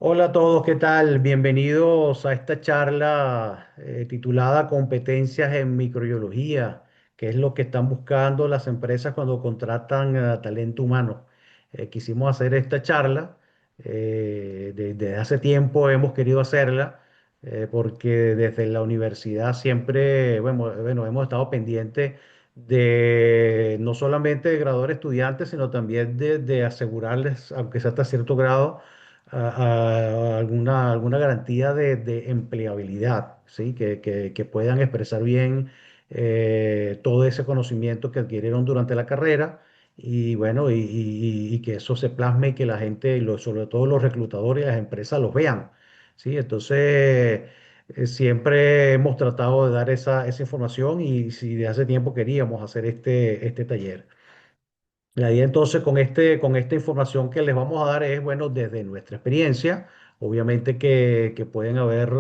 Hola a todos, ¿qué tal? Bienvenidos a esta charla titulada Competencias en Microbiología, que es lo que están buscando las empresas cuando contratan talento humano. Quisimos hacer esta charla, desde hace tiempo hemos querido hacerla, porque desde la universidad siempre, bueno, hemos estado pendientes de no solamente de graduar estudiantes, sino también de asegurarles, aunque sea hasta cierto grado, alguna garantía de empleabilidad, ¿sí? Que puedan expresar bien todo ese conocimiento que adquirieron durante la carrera y bueno, y que eso se plasme y que la gente, y sobre todo los reclutadores y las empresas los vean, ¿sí? Entonces, siempre hemos tratado de dar esa información y si de hace tiempo queríamos hacer este taller. La idea entonces con esta información que les vamos a dar es, bueno, desde nuestra experiencia, obviamente que pueden haber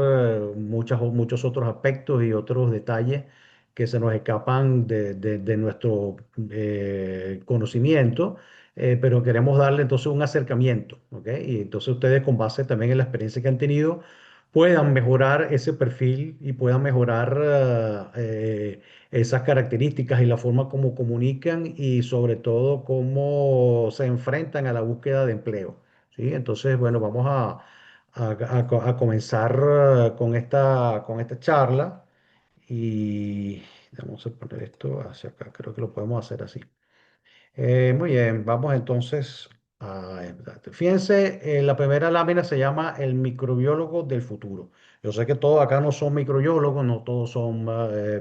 muchos otros aspectos y otros detalles que se nos escapan de nuestro conocimiento, pero queremos darle entonces un acercamiento, ¿ok? Y entonces ustedes con base también en la experiencia que han tenido, puedan mejorar ese perfil y puedan mejorar esas características y la forma como comunican y sobre todo cómo se enfrentan a la búsqueda de empleo. ¿Sí? Entonces, bueno, vamos a comenzar con esta charla y vamos a poner esto hacia acá, creo que lo podemos hacer así. Muy bien, vamos entonces a... Fíjense, la primera lámina se llama el microbiólogo del futuro. Yo sé que todos acá no son microbiólogos, no todos son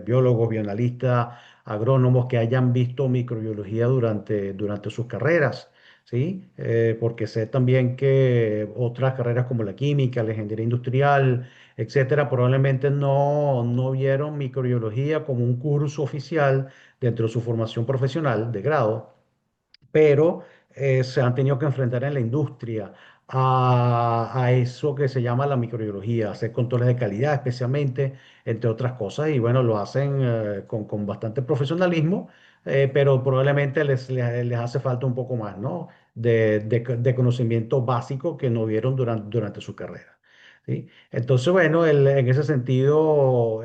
biólogos, bioanalistas, agrónomos que hayan visto microbiología durante sus carreras, ¿sí? Porque sé también que otras carreras como la química, la ingeniería industrial, etcétera, probablemente no vieron microbiología como un curso oficial dentro de su formación profesional de grado, pero se han tenido que enfrentar en la industria a eso que se llama la microbiología, hacer controles de calidad especialmente, entre otras cosas, y bueno, lo hacen con bastante profesionalismo, pero probablemente les hace falta un poco más, ¿no? De conocimiento básico que no vieron durante su carrera. ¿Sí? Entonces, bueno, en ese sentido,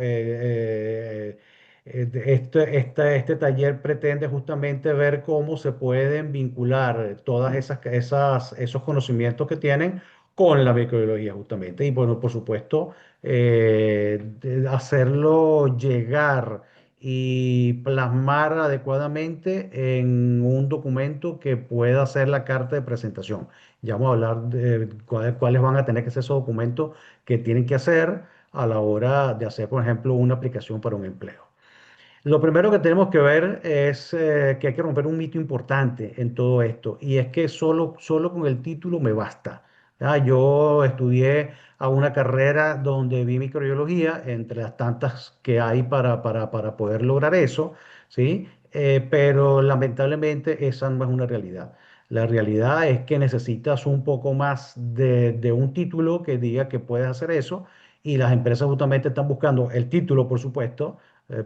este taller pretende justamente ver cómo se pueden vincular todas esos conocimientos que tienen con la microbiología justamente. Y bueno, por supuesto, hacerlo llegar y plasmar adecuadamente en un documento que pueda ser la carta de presentación. Ya vamos a hablar de cuáles van a tener que ser esos documentos que tienen que hacer a la hora de hacer, por ejemplo, una aplicación para un empleo. Lo primero que tenemos que ver es que hay que romper un mito importante en todo esto, y es que solo con el título me basta. Yo estudié a una carrera donde vi microbiología, entre las tantas que hay para poder lograr eso, ¿sí? Pero lamentablemente esa no es una realidad. La realidad es que necesitas un poco más de un título que diga que puedes hacer eso, y las empresas justamente están buscando el título, por supuesto,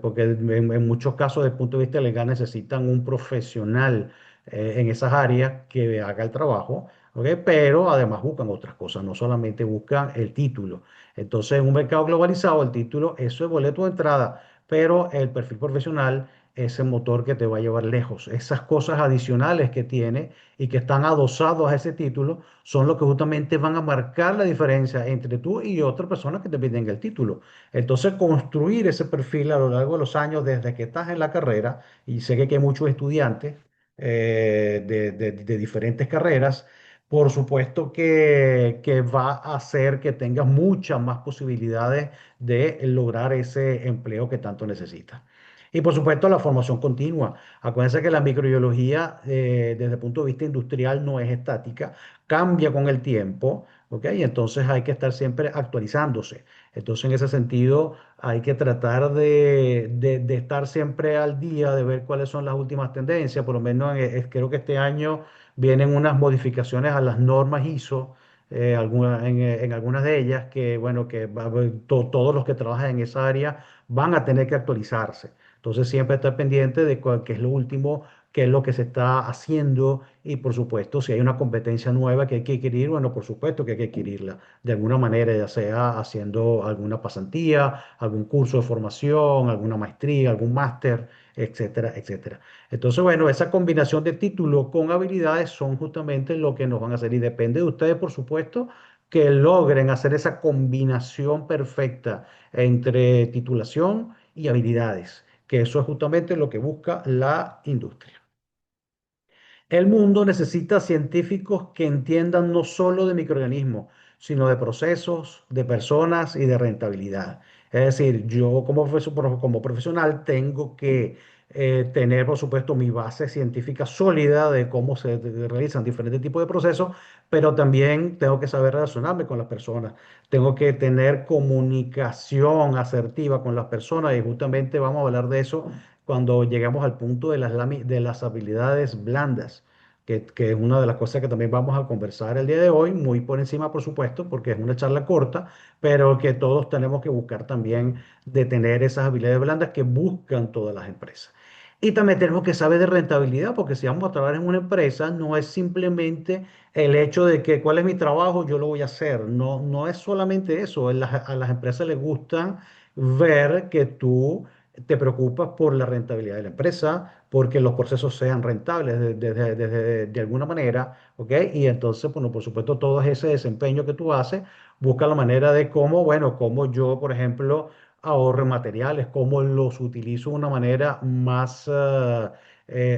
porque en muchos casos, desde el punto de vista legal, necesitan un profesional en esas áreas que haga el trabajo, ¿ok? Pero además buscan otras cosas, no solamente buscan el título. Entonces, en un mercado globalizado, el título, eso es boleto de entrada, pero el perfil profesional es el motor que te va a llevar lejos. Esas cosas adicionales que tiene y que están adosados a ese título son lo que justamente van a marcar la diferencia entre tú y otra persona que te piden el título. Entonces, construir ese perfil a lo largo de los años desde que estás en la carrera, y sé que aquí hay muchos estudiantes de diferentes carreras, por supuesto que va a hacer que tengas muchas más posibilidades de lograr ese empleo que tanto necesitas. Y por supuesto la formación continua. Acuérdense que la microbiología desde el punto de vista industrial no es estática, cambia con el tiempo, ¿ok? Y entonces hay que estar siempre actualizándose. Entonces, en ese sentido, hay que tratar de estar siempre al día, de ver cuáles son las últimas tendencias. Por lo menos creo que este año vienen unas modificaciones a las normas ISO, en algunas de ellas, que bueno, que todos los que trabajan en esa área van a tener que actualizarse. Entonces, siempre estar pendiente de qué es lo último qué es lo que se está haciendo y por supuesto si hay una competencia nueva que hay que adquirir, bueno, por supuesto que hay que adquirirla de alguna manera, ya sea haciendo alguna pasantía, algún curso de formación, alguna maestría, algún máster, etcétera, etcétera. Entonces, bueno, esa combinación de título con habilidades son justamente lo que nos van a hacer y depende de ustedes, por supuesto, que logren hacer esa combinación perfecta entre titulación y habilidades, que eso es justamente lo que busca la industria. El mundo necesita científicos que entiendan no solo de microorganismos, sino de procesos, de personas y de rentabilidad. Es decir, yo como profesional tengo que tener, por supuesto, mi base científica sólida de cómo se realizan diferentes tipos de procesos, pero también tengo que saber relacionarme con las personas. Tengo que tener comunicación asertiva con las personas y justamente vamos a hablar de eso cuando llegamos al punto de las habilidades blandas, que es una de las cosas que también vamos a conversar el día de hoy, muy por encima, por supuesto, porque es una charla corta, pero que todos tenemos que buscar también de tener esas habilidades blandas que buscan todas las empresas. Y también tenemos que saber de rentabilidad, porque si vamos a trabajar en una empresa, no es simplemente el hecho de que cuál es mi trabajo, yo lo voy a hacer. No, no es solamente eso. A las empresas les gusta ver que tú te preocupas por la rentabilidad de la empresa, porque los procesos sean rentables de alguna manera, ¿ok? Y entonces, bueno, por supuesto, todo ese desempeño que tú haces, busca la manera de cómo, bueno, cómo yo, por ejemplo, ahorro materiales, cómo los utilizo de una manera más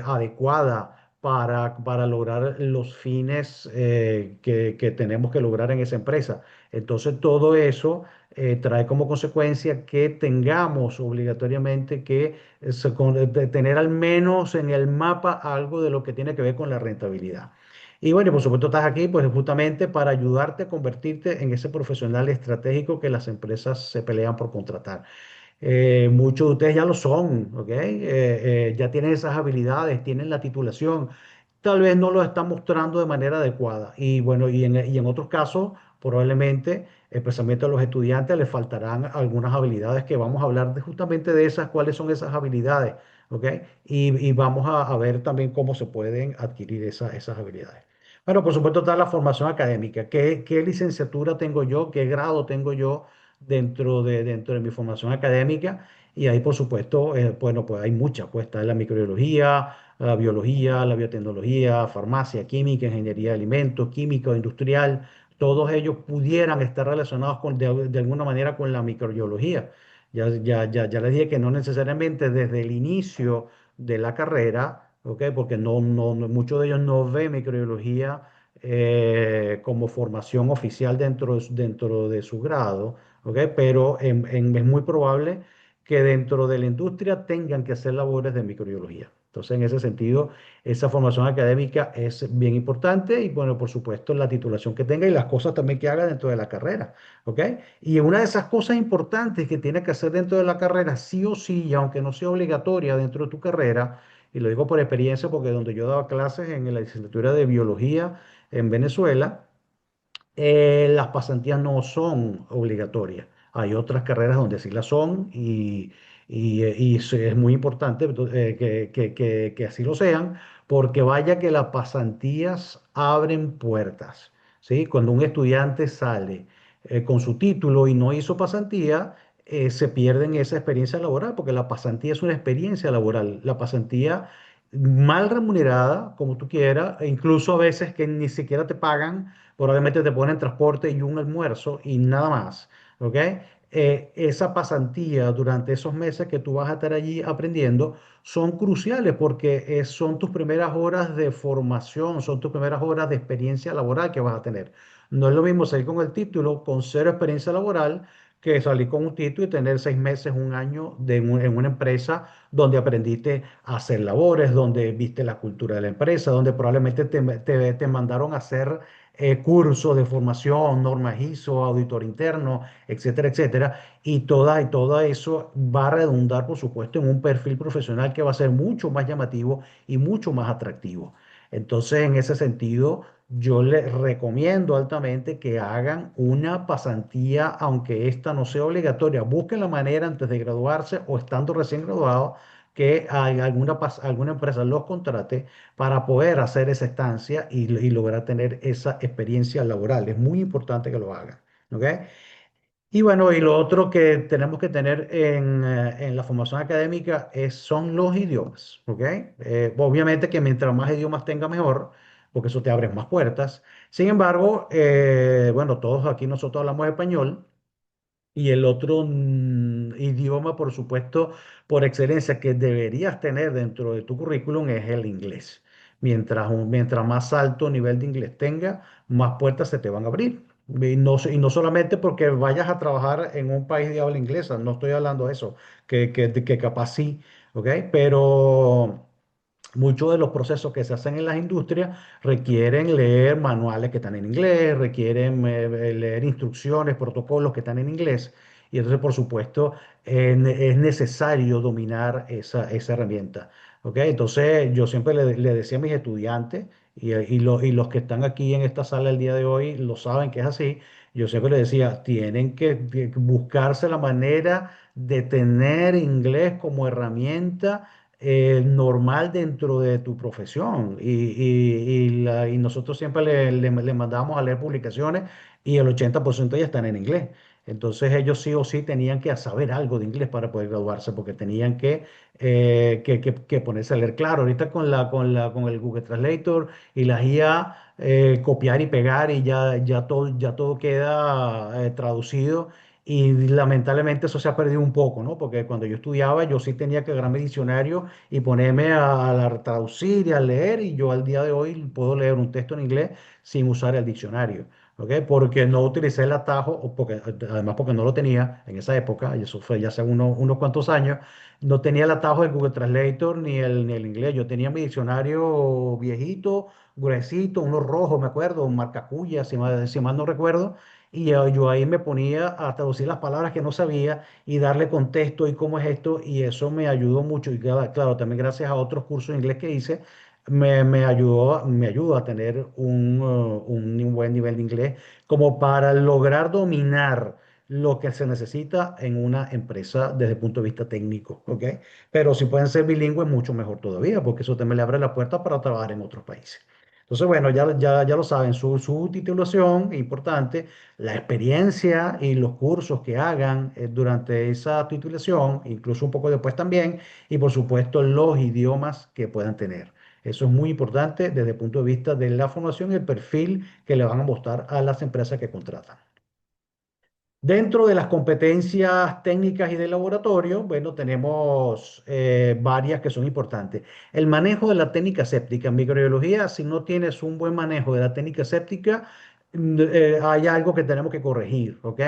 adecuada para lograr los fines que tenemos que lograr en esa empresa. Entonces, todo eso trae como consecuencia que tengamos obligatoriamente que de tener al menos en el mapa algo de lo que tiene que ver con la rentabilidad. Y bueno, y por supuesto estás aquí pues justamente para ayudarte a convertirte en ese profesional estratégico que las empresas se pelean por contratar. Muchos de ustedes ya lo son, ¿ok? Ya tienen esas habilidades, tienen la titulación. Tal vez no lo están mostrando de manera adecuada. Y bueno, y en otros casos, probablemente, especialmente a los estudiantes, les faltarán algunas habilidades que vamos a hablar justamente de esas, cuáles son esas habilidades, ¿ok? Y vamos a ver también cómo se pueden adquirir esas habilidades. Bueno, por supuesto está la formación académica. ¿Qué licenciatura tengo yo? ¿Qué grado tengo yo dentro de mi formación académica? Y ahí, por supuesto, bueno, pues hay muchas, pues está la microbiología, la biología, la biotecnología, farmacia, química, ingeniería de alimentos, química industrial, todos ellos pudieran estar relacionados de alguna manera con la microbiología. Ya les dije que no necesariamente desde el inicio de la carrera, ¿ok? Porque muchos de ellos no ven microbiología como formación oficial dentro de su grado, ¿ok? Pero es muy probable que dentro de la industria tengan que hacer labores de microbiología. Entonces, en ese sentido, esa formación académica es bien importante y, bueno, por supuesto, la titulación que tenga y las cosas también que haga dentro de la carrera, ¿ok? Y una de esas cosas importantes que tiene que hacer dentro de la carrera, sí o sí, y aunque no sea obligatoria dentro de tu carrera, y lo digo por experiencia porque donde yo daba clases en la licenciatura de biología en Venezuela, las pasantías no son obligatorias. Hay otras carreras donde sí las son es muy importante que así lo sean, porque vaya que las pasantías abren puertas, ¿sí? Cuando un estudiante sale con su título y no hizo pasantía, se pierden esa experiencia laboral, porque la pasantía es una experiencia laboral. La pasantía mal remunerada, como tú quieras, e incluso a veces que ni siquiera te pagan, probablemente te ponen transporte y un almuerzo y nada más, ¿ok? Esa pasantía durante esos meses que tú vas a estar allí aprendiendo son cruciales porque son tus primeras horas de formación, son tus primeras horas de experiencia laboral que vas a tener. No es lo mismo salir con el título, con cero experiencia laboral, que salir con un título y tener 6 meses, un año en una empresa donde aprendiste a hacer labores, donde viste la cultura de la empresa, donde probablemente te mandaron a hacer cursos de formación, normas ISO, auditor interno, etcétera, etcétera. Y todo eso va a redundar, por supuesto, en un perfil profesional que va a ser mucho más llamativo y mucho más atractivo. Entonces, en ese sentido, yo les recomiendo altamente que hagan una pasantía, aunque esta no sea obligatoria. Busquen la manera antes de graduarse o estando recién graduados que alguna empresa los contrate para poder hacer esa estancia y lograr tener esa experiencia laboral. Es muy importante que lo hagan. ¿Ok? Y bueno, y lo otro que tenemos que tener en la formación académica son los idiomas, ¿ok? Obviamente que mientras más idiomas tenga mejor, porque eso te abre más puertas. Sin embargo, bueno, todos aquí nosotros hablamos español. Y el otro idioma, por supuesto, por excelencia, que deberías tener dentro de tu currículum es el inglés. Mientras más alto nivel de inglés tenga, más puertas se te van a abrir. Y no solamente porque vayas a trabajar en un país de habla inglesa, no estoy hablando de eso, que capaz sí, ¿ok? Pero muchos de los procesos que se hacen en las industrias requieren leer manuales que están en inglés, requieren leer instrucciones, protocolos que están en inglés. Y entonces, por supuesto, es necesario dominar esa herramienta. ¿Ok? Entonces, yo siempre le decía a mis estudiantes, y los que están aquí en esta sala el día de hoy lo saben que es así, yo siempre les decía, tienen que buscarse la manera de tener inglés como herramienta normal dentro de tu profesión. Y nosotros siempre le mandamos a leer publicaciones y el 80% ya están en inglés. Entonces ellos sí o sí tenían que saber algo de inglés para poder graduarse porque tenían que ponerse a leer. Claro, ahorita con el Google Translator y la IA, copiar y pegar y ya todo queda traducido. Y lamentablemente eso se ha perdido un poco, ¿no? Porque cuando yo estudiaba, yo sí tenía que agarrar mi diccionario y ponerme a traducir y a leer, y yo al día de hoy puedo leer un texto en inglés sin usar el diccionario, ¿ok? Porque no utilicé el atajo, además porque no lo tenía en esa época, y eso fue ya hace unos cuantos años, no tenía el atajo del Google Translator ni el inglés. Yo tenía mi diccionario viejito, gruesito, uno rojo, me acuerdo, un marcacuya, si mal no recuerdo, y yo ahí me ponía a traducir las palabras que no sabía y darle contexto y cómo es esto, y eso me ayudó mucho. Y claro, también gracias a otros cursos de inglés que hice, me ayudó a tener un buen nivel de inglés como para lograr dominar lo que se necesita en una empresa desde el punto de vista técnico, ¿ok? Pero si pueden ser bilingües, mucho mejor todavía, porque eso también le abre la puerta para trabajar en otros países. Entonces, bueno, ya lo saben, su titulación, importante, la experiencia y los cursos que hagan durante esa titulación, incluso un poco después también, y por supuesto los idiomas que puedan tener. Eso es muy importante desde el punto de vista de la formación y el perfil que le van a mostrar a las empresas que contratan. Dentro de las competencias técnicas y de laboratorio, bueno, tenemos varias que son importantes. El manejo de la técnica séptica. En microbiología, si no tienes un buen manejo de la técnica séptica, hay algo que tenemos que corregir, ¿ok?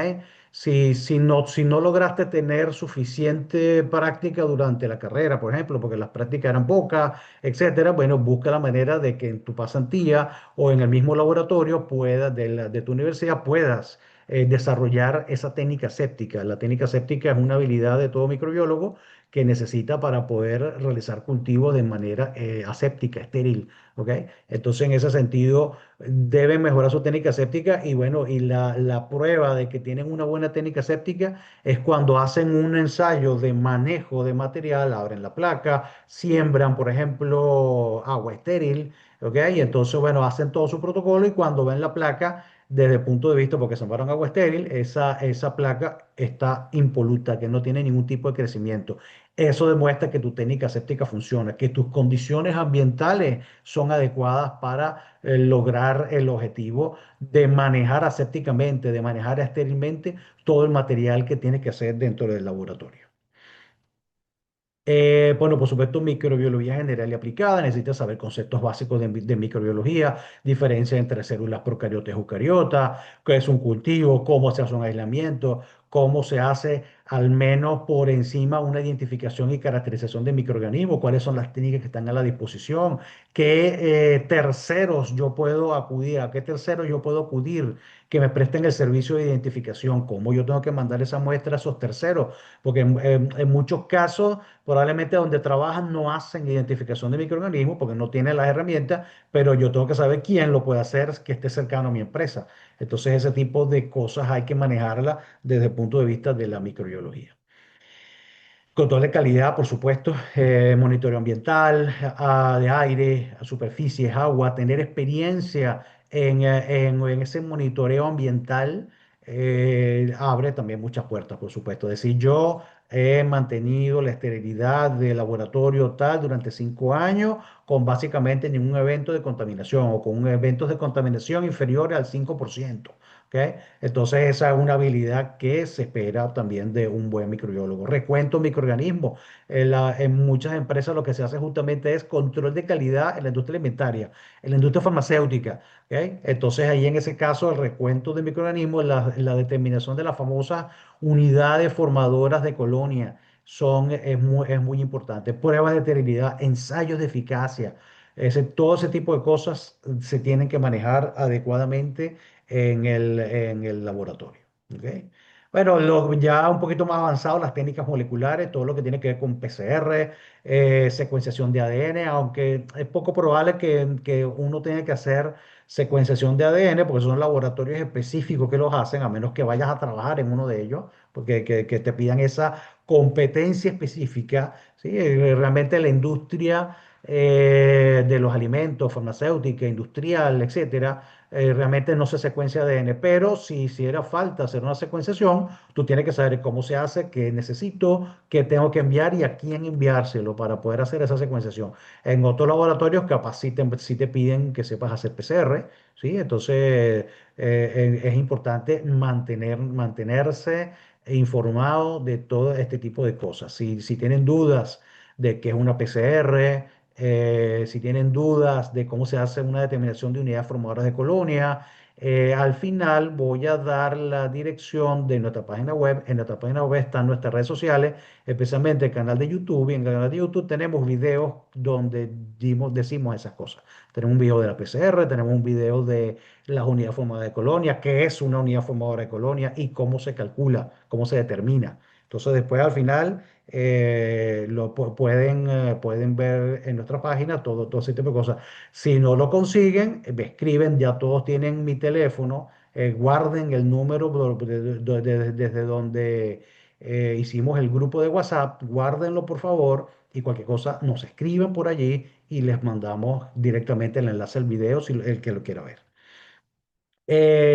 Si no lograste tener suficiente práctica durante la carrera, por ejemplo, porque las prácticas eran pocas, etcétera, bueno, busca la manera de que en tu pasantía o en el mismo laboratorio de tu universidad puedas desarrollar esa técnica séptica. La técnica séptica es una habilidad de todo microbiólogo que necesita para poder realizar cultivos de manera aséptica, estéril, ¿ok? Entonces, en ese sentido, deben mejorar su técnica séptica y bueno, y la prueba de que tienen una buena técnica séptica es cuando hacen un ensayo de manejo de material, abren la placa, siembran, por ejemplo, agua estéril, ¿ok? Y entonces, bueno, hacen todo su protocolo y cuando ven la placa, desde el punto de vista, porque sembraron agua estéril, esa placa está impoluta, que no tiene ningún tipo de crecimiento. Eso demuestra que tu técnica séptica funciona, que tus condiciones ambientales son adecuadas para lograr el objetivo de manejar asépticamente, de manejar estérilmente todo el material que tienes que hacer dentro del laboratorio. Bueno, por supuesto, microbiología general y aplicada. Necesitas saber conceptos básicos de microbiología, diferencia entre células procariotas y eucariotas, qué es un cultivo, cómo se hace un aislamiento, cómo se hace al menos por encima una identificación y caracterización de microorganismos, cuáles son las técnicas que están a la disposición, qué terceros yo puedo acudir, a qué terceros yo puedo acudir que me presten el servicio de identificación, cómo yo tengo que mandar esa muestra a esos terceros, porque en muchos casos probablemente donde trabajan no hacen identificación de microorganismos porque no tienen las herramientas, pero yo tengo que saber quién lo puede hacer que esté cercano a mi empresa. Entonces ese tipo de cosas hay que manejarlas desde el punto de vista de la microbiología. Control de calidad, por supuesto, monitoreo ambiental, de aire, superficies, agua, tener experiencia en ese monitoreo ambiental abre también muchas puertas, por supuesto. Es decir, yo he mantenido la esterilidad del laboratorio tal durante 5 años con básicamente ningún evento de contaminación o con eventos de contaminación inferiores al 5%. ¿Ok? Entonces, esa es una habilidad que se espera también de un buen microbiólogo. Recuento microorganismos. En muchas empresas lo que se hace justamente es control de calidad en la industria alimentaria, en la industria farmacéutica. ¿Ok? Entonces, ahí en ese caso, el recuento de microorganismos, la determinación de las famosas unidades formadoras de colonia es muy importante. Pruebas de esterilidad, ensayos de eficacia. Todo ese tipo de cosas se tienen que manejar adecuadamente en el laboratorio. ¿Ok? Bueno, ya un poquito más avanzado, las técnicas moleculares, todo lo que tiene que ver con PCR, secuenciación de ADN, aunque es poco probable que uno tenga que hacer secuenciación de ADN, porque son laboratorios específicos que los hacen, a menos que vayas a trabajar en uno de ellos, porque que te pidan esa competencia específica. ¿Sí? Realmente la industria de los alimentos, farmacéutica, industrial, etcétera, realmente no se secuencia ADN, pero si hiciera falta hacer una secuenciación, tú tienes que saber cómo se hace, qué necesito, qué tengo que enviar y a quién enviárselo para poder hacer esa secuenciación. En otros laboratorios capaz sí te piden que sepas hacer PCR, ¿sí? Entonces es importante mantenerse informado de todo este tipo de cosas. Si tienen dudas de qué es una PCR, si tienen dudas de cómo se hace una determinación de unidades formadoras de colonia, al final voy a dar la dirección de nuestra página web. En nuestra página web están nuestras redes sociales, especialmente el canal de YouTube. Y en el canal de YouTube tenemos videos donde decimos esas cosas. Tenemos un video de la PCR, tenemos un video de las unidades formadoras de colonia, qué es una unidad formadora de colonia y cómo se calcula, cómo se determina. Entonces después al final pueden ver en nuestra página todo ese tipo de cosas. Si no lo consiguen, me escriben, ya todos tienen mi teléfono, guarden el número desde donde hicimos el grupo de WhatsApp, guárdenlo por favor y cualquier cosa nos escriben por allí y les mandamos directamente el enlace al video si el que lo quiera ver.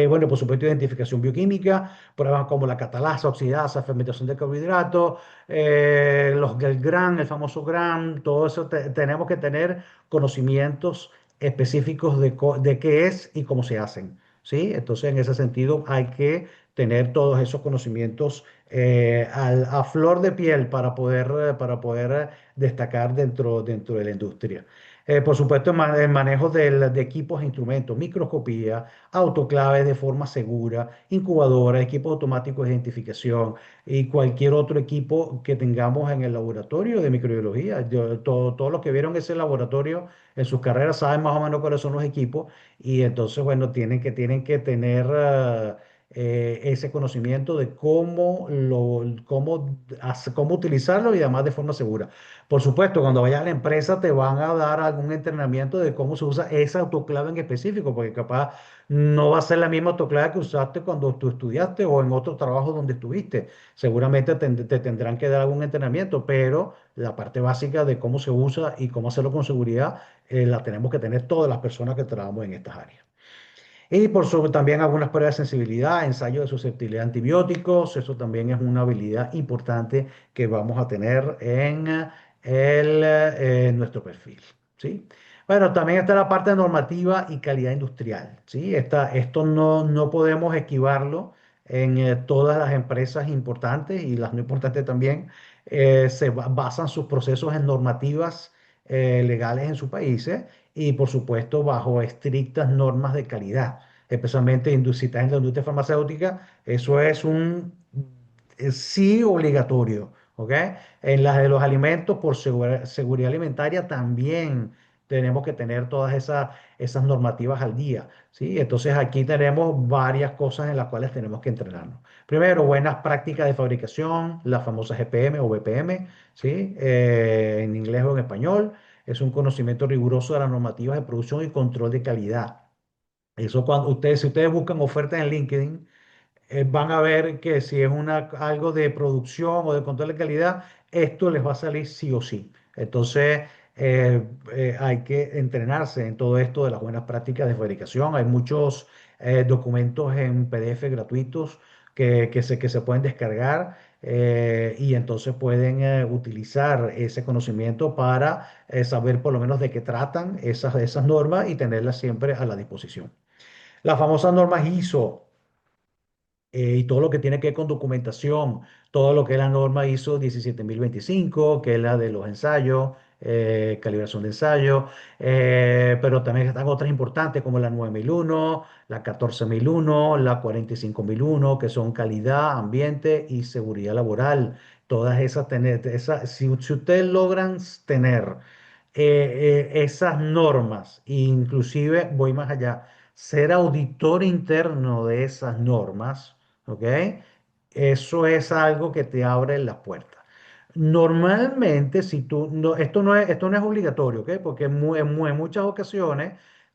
Bueno, por supuesto, identificación bioquímica, pruebas como la catalasa, oxidasa, fermentación de carbohidratos, el GRAM, el famoso GRAM, todo eso tenemos que tener conocimientos específicos de qué es y cómo se hacen, ¿sí? Entonces, en ese sentido, hay que tener todos esos conocimientos a flor de piel para poder destacar dentro de la industria. Por supuesto, el manejo de equipos e instrumentos, microscopía, autoclaves de forma segura, incubadoras, equipos automáticos de identificación y cualquier otro equipo que tengamos en el laboratorio de microbiología. Todos los que vieron ese laboratorio en sus carreras saben más o menos cuáles son los equipos y entonces, bueno, tienen que tener ese conocimiento de cómo utilizarlo y además de forma segura. Por supuesto, cuando vayas a la empresa te van a dar algún entrenamiento de cómo se usa esa autoclave en específico, porque capaz no va a ser la misma autoclave que usaste cuando tú estudiaste o en otro trabajo donde estuviste. Seguramente te tendrán que dar algún entrenamiento, pero la parte básica de cómo se usa y cómo hacerlo con seguridad la tenemos que tener todas las personas que trabajamos en estas áreas. Y por sobre también algunas pruebas de sensibilidad, ensayo de susceptibilidad a antibióticos, eso también es una habilidad importante que vamos a tener en nuestro perfil, ¿sí? Bueno, también está la parte normativa y calidad industrial, ¿sí? Esto no podemos esquivarlo en todas las empresas importantes y las no importantes también, basan sus procesos en normativas legales en sus países y por supuesto bajo estrictas normas de calidad, especialmente si estás en la industria farmacéutica, eso es un sí obligatorio, ¿ok? En las de los alimentos, por seguridad alimentaria, también tenemos que tener todas esas normativas al día, ¿sí? Entonces aquí tenemos varias cosas en las cuales tenemos que entrenarnos. Primero, buenas prácticas de fabricación, las famosas GPM o BPM, ¿sí? En inglés o en español. Es un conocimiento riguroso de las normativas de producción y control de calidad. Eso si ustedes buscan ofertas en LinkedIn, van a ver que si es algo de producción o de control de calidad, esto les va a salir sí o sí. Entonces, hay que entrenarse en todo esto de las buenas prácticas de fabricación. Hay muchos documentos en PDF gratuitos que se pueden descargar, y entonces pueden utilizar ese conocimiento para saber por lo menos de qué tratan esas normas y tenerlas siempre a la disposición. Las famosas normas ISO, y todo lo que tiene que ver con documentación, todo lo que es la norma ISO 17025, que es la de los ensayos, calibración de ensayo, pero también están otras importantes como la 9001, la 14001, la 45001, que son calidad, ambiente y seguridad laboral. Todas esas, si ustedes logran tener esas normas, inclusive voy más allá, ser auditor interno de esas normas, ¿ok? Eso es algo que te abre las puertas. Normalmente, si tú, no, esto no es obligatorio, ¿ok? Porque en muchas ocasiones,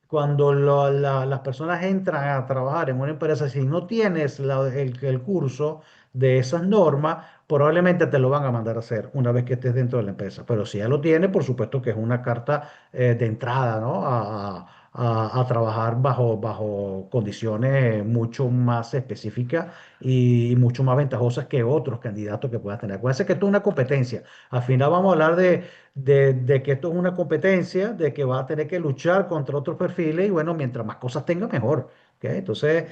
cuando las personas entran a trabajar en una empresa, si no tienes el curso de esas normas, probablemente te lo van a mandar a hacer una vez que estés dentro de la empresa. Pero si ya lo tienes, por supuesto que es una carta de entrada, ¿no? A trabajar bajo condiciones mucho más específicas y mucho más ventajosas que otros candidatos que puedas tener. Acuérdense que esto es una competencia. Al final vamos a hablar de que esto es una competencia, de que va a tener que luchar contra otros perfiles y bueno, mientras más cosas tenga, mejor. ¿Ok? Entonces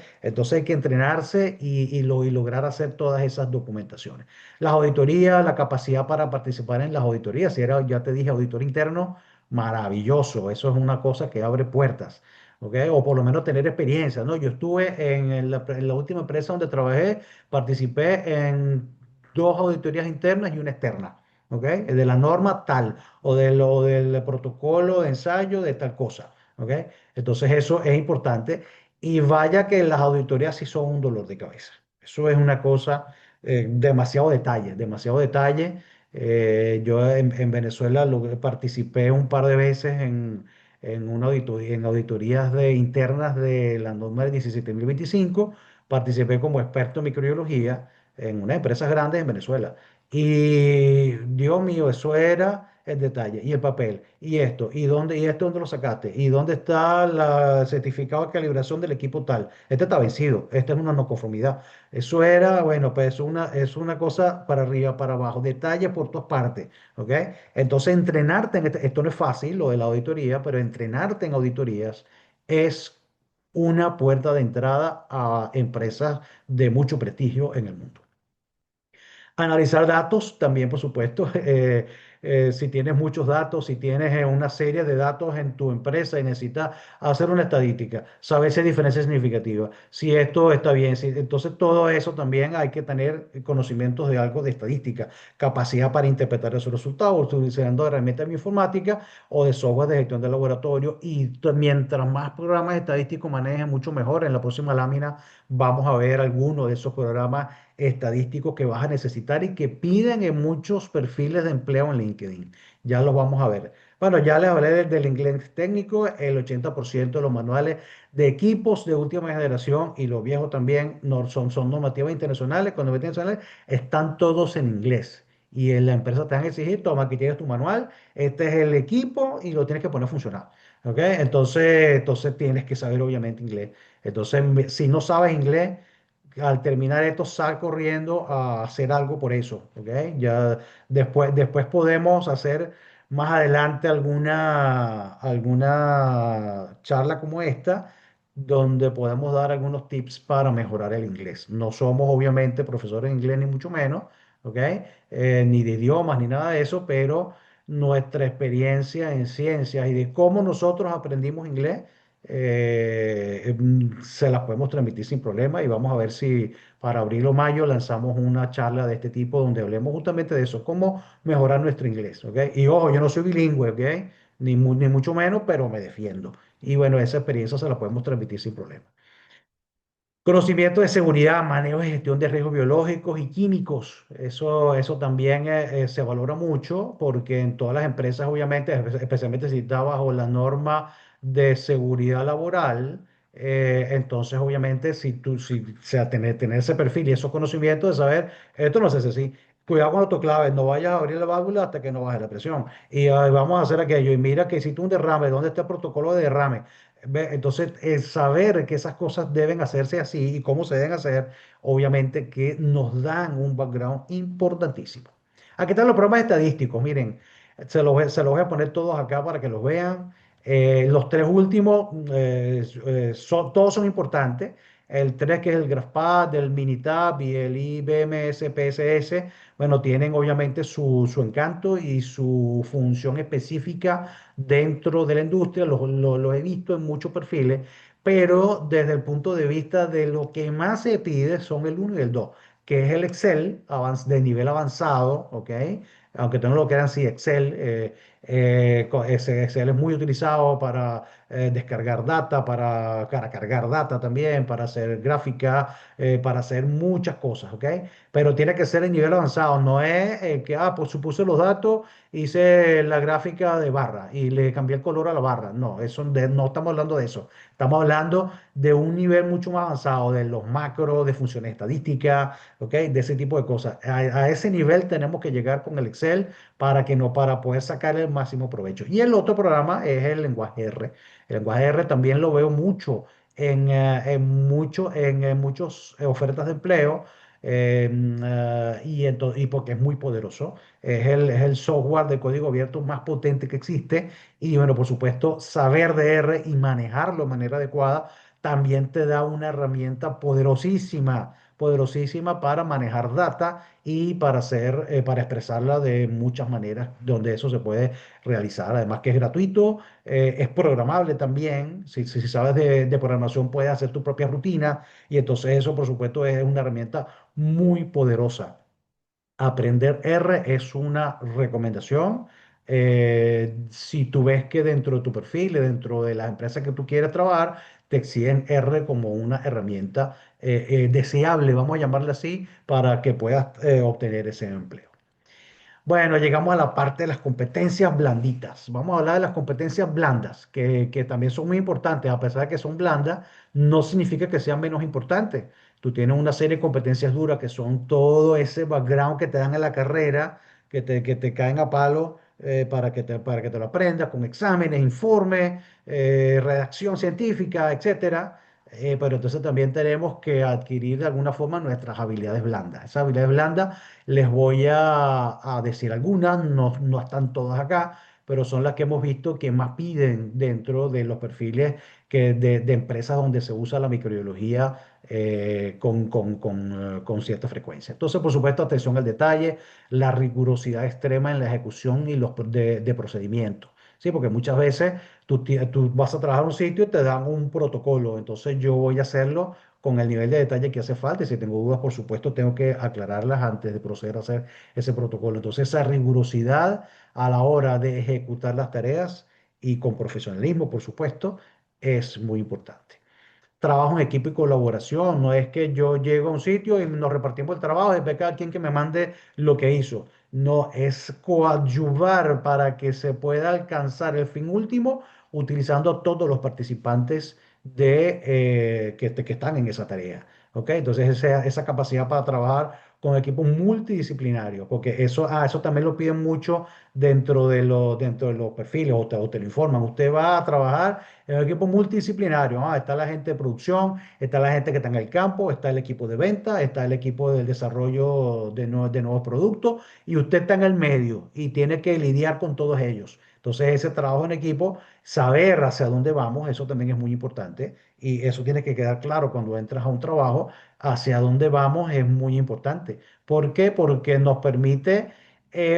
hay que entrenarse y lograr hacer todas esas documentaciones. Las auditorías, la capacidad para participar en las auditorías, si era, ya te dije, auditor interno, maravilloso. Eso es una cosa que abre puertas. ¿Ok? O por lo menos tener experiencia, ¿no? Yo estuve en la última empresa donde trabajé, participé en dos auditorías internas y una externa, ¿ok? De la norma tal o del protocolo de ensayo de tal cosa, ¿ok? Entonces eso es importante y vaya que las auditorías sí son un dolor de cabeza. Eso es una cosa, demasiado detalle, demasiado detalle. Yo en Venezuela participé un par de veces en auditorías internas de la norma 17025. Participé como experto en microbiología en unas empresas grandes en Venezuela. Y Dios mío, eso era el detalle. Y el papel, y esto, y esto dónde lo sacaste, y dónde está el certificado de calibración del equipo tal. Este está vencido, esta es una no conformidad. Eso era, bueno, pues es una cosa para arriba, para abajo, detalle por todas partes. ¿Ok? Entonces, entrenarte esto no es fácil, lo de la auditoría, pero entrenarte en auditorías es una puerta de entrada a empresas de mucho prestigio en el mundo. Analizar datos también, por supuesto. Si tienes muchos datos, si tienes una serie de datos en tu empresa y necesitas hacer una estadística, saber si hay diferencia significativa, si esto está bien, entonces todo eso también hay que tener conocimientos de algo de estadística, capacidad para interpretar esos resultados, utilizando herramientas de informática o de software de gestión de laboratorio. Y mientras más programas estadísticos manejes, mucho mejor. En la próxima lámina vamos a ver algunos de esos programas estadísticos que vas a necesitar y que piden en muchos perfiles de empleo en LinkedIn. Ya los vamos a ver. Bueno, ya les hablé del inglés técnico, el 80% de los manuales de equipos de última generación y los viejos también son normativas internacionales, con normativas internacionales, están todos en inglés. Y en la empresa te van a exigir, toma, aquí tienes tu manual, este es el equipo y lo tienes que poner a funcionar. ¿Ok? Entonces tienes que saber obviamente inglés. Entonces, si no sabes inglés, al terminar esto, sal corriendo a hacer algo por eso, ¿ok? Ya después podemos hacer más adelante alguna charla como esta, donde podemos dar algunos tips para mejorar el inglés. No somos obviamente profesores de inglés, ni mucho menos, ¿ok? Ni de idiomas, ni nada de eso, pero nuestra experiencia en ciencias y de cómo nosotros aprendimos inglés, se las podemos transmitir sin problema y vamos a ver si para abril o mayo lanzamos una charla de este tipo donde hablemos justamente de eso, cómo mejorar nuestro inglés, ¿ok? Y ojo, yo no soy bilingüe, ¿ok? Ni mucho menos, pero me defiendo. Y bueno, esa experiencia se la podemos transmitir sin problema. Conocimiento de seguridad, manejo y gestión de riesgos biológicos y químicos. Eso también se valora mucho porque en todas las empresas, obviamente, especialmente si está bajo la norma de seguridad laboral, Entonces, obviamente, si sea, tener ese perfil y esos conocimientos de saber, esto no se hace así. Cuidado con autoclaves, no vayas a abrir la válvula hasta que no baje la presión. Y vamos a hacer aquello. Y mira que hiciste un derrame, ¿dónde está el protocolo de derrame? Entonces, el saber que esas cosas deben hacerse así y cómo se deben hacer, obviamente que nos dan un background importantísimo. Aquí están los programas estadísticos, miren, se los voy a poner todos acá para que los vean. Los tres últimos, todos son importantes. El 3 que es el GraphPad, el Minitab y el IBMS PSS, bueno, tienen obviamente su encanto y su función específica dentro de la industria. Lo he visto en muchos perfiles, pero desde el punto de vista de lo que más se pide son el uno y el 2, que es el Excel de nivel avanzado, ¿ok? Aunque tú no lo crean, sí, Excel. Excel es muy utilizado para descargar data, para cargar data también, para hacer gráfica, para hacer muchas cosas, ¿ok? Pero tiene que ser en nivel avanzado, no es que, pues supuse los datos, hice la gráfica de barra y le cambié el color a la barra. No, no estamos hablando de eso. Estamos hablando de un nivel mucho más avanzado, de los macros, de funciones estadísticas, ¿ok? De ese tipo de cosas. A ese nivel tenemos que llegar con el Excel para poder sacar el máximo provecho. Y el otro programa es el lenguaje R. El lenguaje R también lo veo mucho en muchas ofertas de empleo. Y porque es muy poderoso, es el software de código abierto más potente que existe. Y bueno, por supuesto, saber de R y manejarlo de manera adecuada también te da una herramienta poderosísima, poderosísima para manejar data y para expresarla de muchas maneras donde eso se puede realizar. Además que es gratuito, es programable también. Si sabes de programación, puedes hacer tu propia rutina y entonces eso, por supuesto, es una herramienta muy poderosa. Aprender R es una recomendación. Si tú ves que dentro de tu perfil, dentro de las empresas que tú quieres trabajar, te exigen R como una herramienta deseable, vamos a llamarla así, para que puedas obtener ese empleo. Bueno, llegamos a la parte de las competencias blanditas. Vamos a hablar de las competencias blandas, que también son muy importantes. A pesar de que son blandas, no significa que sean menos importantes. Tú tienes una serie de competencias duras que son todo ese background que te dan en la carrera, que te caen a palo para que te lo aprendas, con exámenes, informes, redacción científica, etcétera. Pero entonces también tenemos que adquirir de alguna forma nuestras habilidades blandas. Esas habilidades blandas les voy a decir algunas, no están todas acá, pero son las que hemos visto que más piden dentro de los perfiles de empresas donde se usa la microbiología con cierta frecuencia. Entonces, por supuesto, atención al detalle, la rigurosidad extrema en la ejecución y de procedimientos. Sí, porque muchas veces tú vas a trabajar en un sitio y te dan un protocolo, entonces yo voy a hacerlo con el nivel de detalle que hace falta y si tengo dudas, por supuesto, tengo que aclararlas antes de proceder a hacer ese protocolo. Entonces, esa rigurosidad a la hora de ejecutar las tareas y con profesionalismo, por supuesto, es muy importante. Trabajo en equipo y colaboración, no es que yo llego a un sitio y nos repartimos el trabajo y después cada quien que me mande lo que hizo. No, es coadyuvar para que se pueda alcanzar el fin último utilizando a todos los participantes que están en esa tarea. ¿Ok? Entonces, esa capacidad para trabajar con equipos multidisciplinarios, porque eso también lo piden mucho dentro de los perfiles o te lo informan. Usted va a trabajar en un equipo multidisciplinario. Está la gente de producción, está la gente que está en el campo, está el equipo de venta, está el equipo del desarrollo de nuevos productos y usted está en el medio y tiene que lidiar con todos ellos. Entonces, ese trabajo en equipo, saber hacia dónde vamos, eso también es muy importante y eso tiene que quedar claro cuando entras a un trabajo, hacia dónde vamos es muy importante. ¿Por qué? Porque nos permite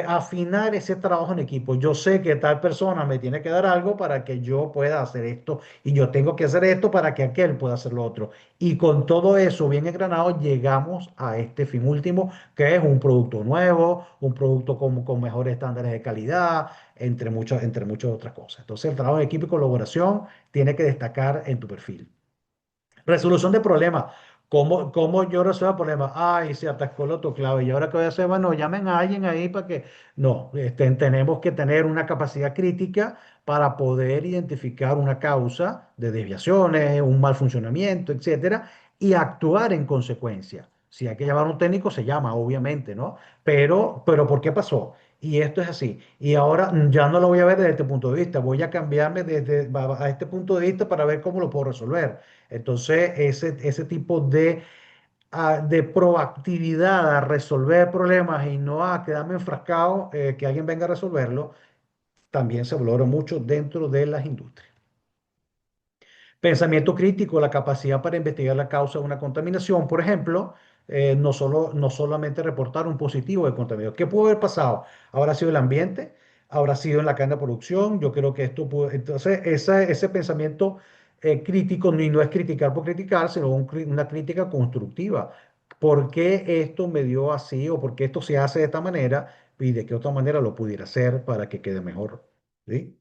afinar ese trabajo en equipo. Yo sé que tal persona me tiene que dar algo para que yo pueda hacer esto y yo tengo que hacer esto para que aquel pueda hacer lo otro. Y con todo eso bien engranado, llegamos a este fin último, que es un producto nuevo, un producto con mejores estándares de calidad, entre muchas otras cosas. Entonces, el trabajo en equipo y colaboración tiene que destacar en tu perfil. Resolución de problemas. ¿Cómo yo resuelvo el problema? Ay, se atascó el autoclave. ¿Y ahora qué voy a hacer? Bueno, llamen a alguien ahí para que... No, tenemos que tener una capacidad crítica para poder identificar una causa de desviaciones, un mal funcionamiento, etcétera, y actuar en consecuencia. Si hay que llamar a un técnico, se llama, obviamente, ¿no? Pero ¿por qué pasó? Y esto es así. Y ahora ya no lo voy a ver desde este punto de vista. Voy a cambiarme a este punto de vista para ver cómo lo puedo resolver. Entonces, ese tipo de proactividad a resolver problemas y no a quedarme enfrascado, que alguien venga a resolverlo, también se valora mucho dentro de las industrias. Pensamiento crítico, la capacidad para investigar la causa de una contaminación, por ejemplo, no solamente reportar un positivo de contaminación. ¿Qué pudo haber pasado? ¿Habrá sido el ambiente? ¿Habrá sido en la cadena de producción? Yo creo que esto pudo... Entonces, ese pensamiento crítico no es criticar por criticar, sino una crítica constructiva. ¿Por qué esto me dio así o por qué esto se hace de esta manera y de qué otra manera lo pudiera hacer para que quede mejor? ¿Sí?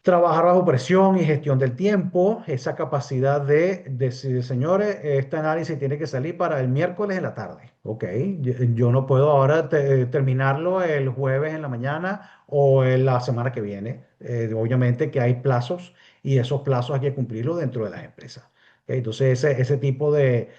Trabajar bajo presión y gestión del tiempo, esa capacidad de decir, señores, este análisis tiene que salir para el miércoles en la tarde. Ok, yo no puedo ahora terminarlo el jueves en la mañana o en la semana que viene. Obviamente que hay plazos y esos plazos hay que cumplirlos dentro de las empresas. Ok, entonces, ese tipo de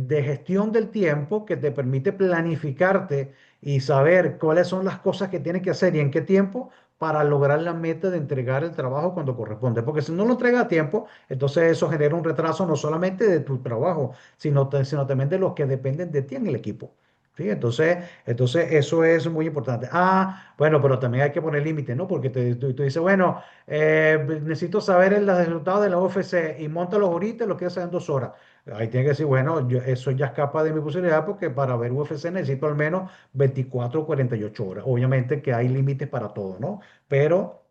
gestión del tiempo que te permite planificarte y saber cuáles son las cosas que tienes que hacer y en qué tiempo para lograr la meta de entregar el trabajo cuando corresponde. Porque si no lo entrega a tiempo, entonces eso genera un retraso no solamente de tu trabajo, sino también de los que dependen de ti en el equipo. ¿Sí? Entonces eso es muy importante. Ah, bueno, pero también hay que poner límites, ¿no? Porque tú dices, bueno, necesito saber el resultado de la UFC y móntalos ahorita, lo que hacen en 2 horas. Ahí tiene que decir, bueno, eso ya escapa de mi posibilidad porque para ver UFC necesito al menos 24 o 48 horas. Obviamente que hay límites para todo, ¿no? Pero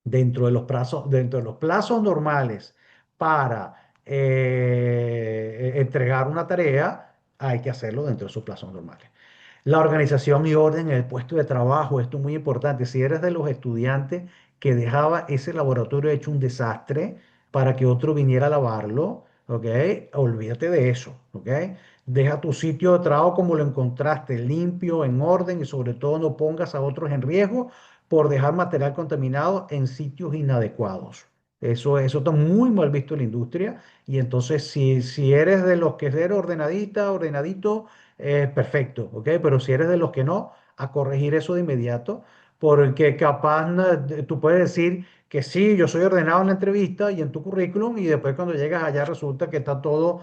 dentro de los plazos normales para entregar una tarea, hay que hacerlo dentro de esos plazos normales. La organización y orden en el puesto de trabajo, esto es muy importante. Si eres de los estudiantes que dejaba ese laboratorio hecho un desastre para que otro viniera a lavarlo, ¿ok? Olvídate de eso, ¿ok? Deja tu sitio de trabajo como lo encontraste, limpio, en orden y sobre todo no pongas a otros en riesgo por dejar material contaminado en sitios inadecuados. Eso está muy mal visto en la industria y entonces si eres de los que eres ordenadita, ordenadito, perfecto, ¿ok? Pero si eres de los que no, a corregir eso de inmediato, porque capaz tú puedes decir que sí, yo soy ordenado en la entrevista y en tu currículum, y después cuando llegas allá resulta que está todo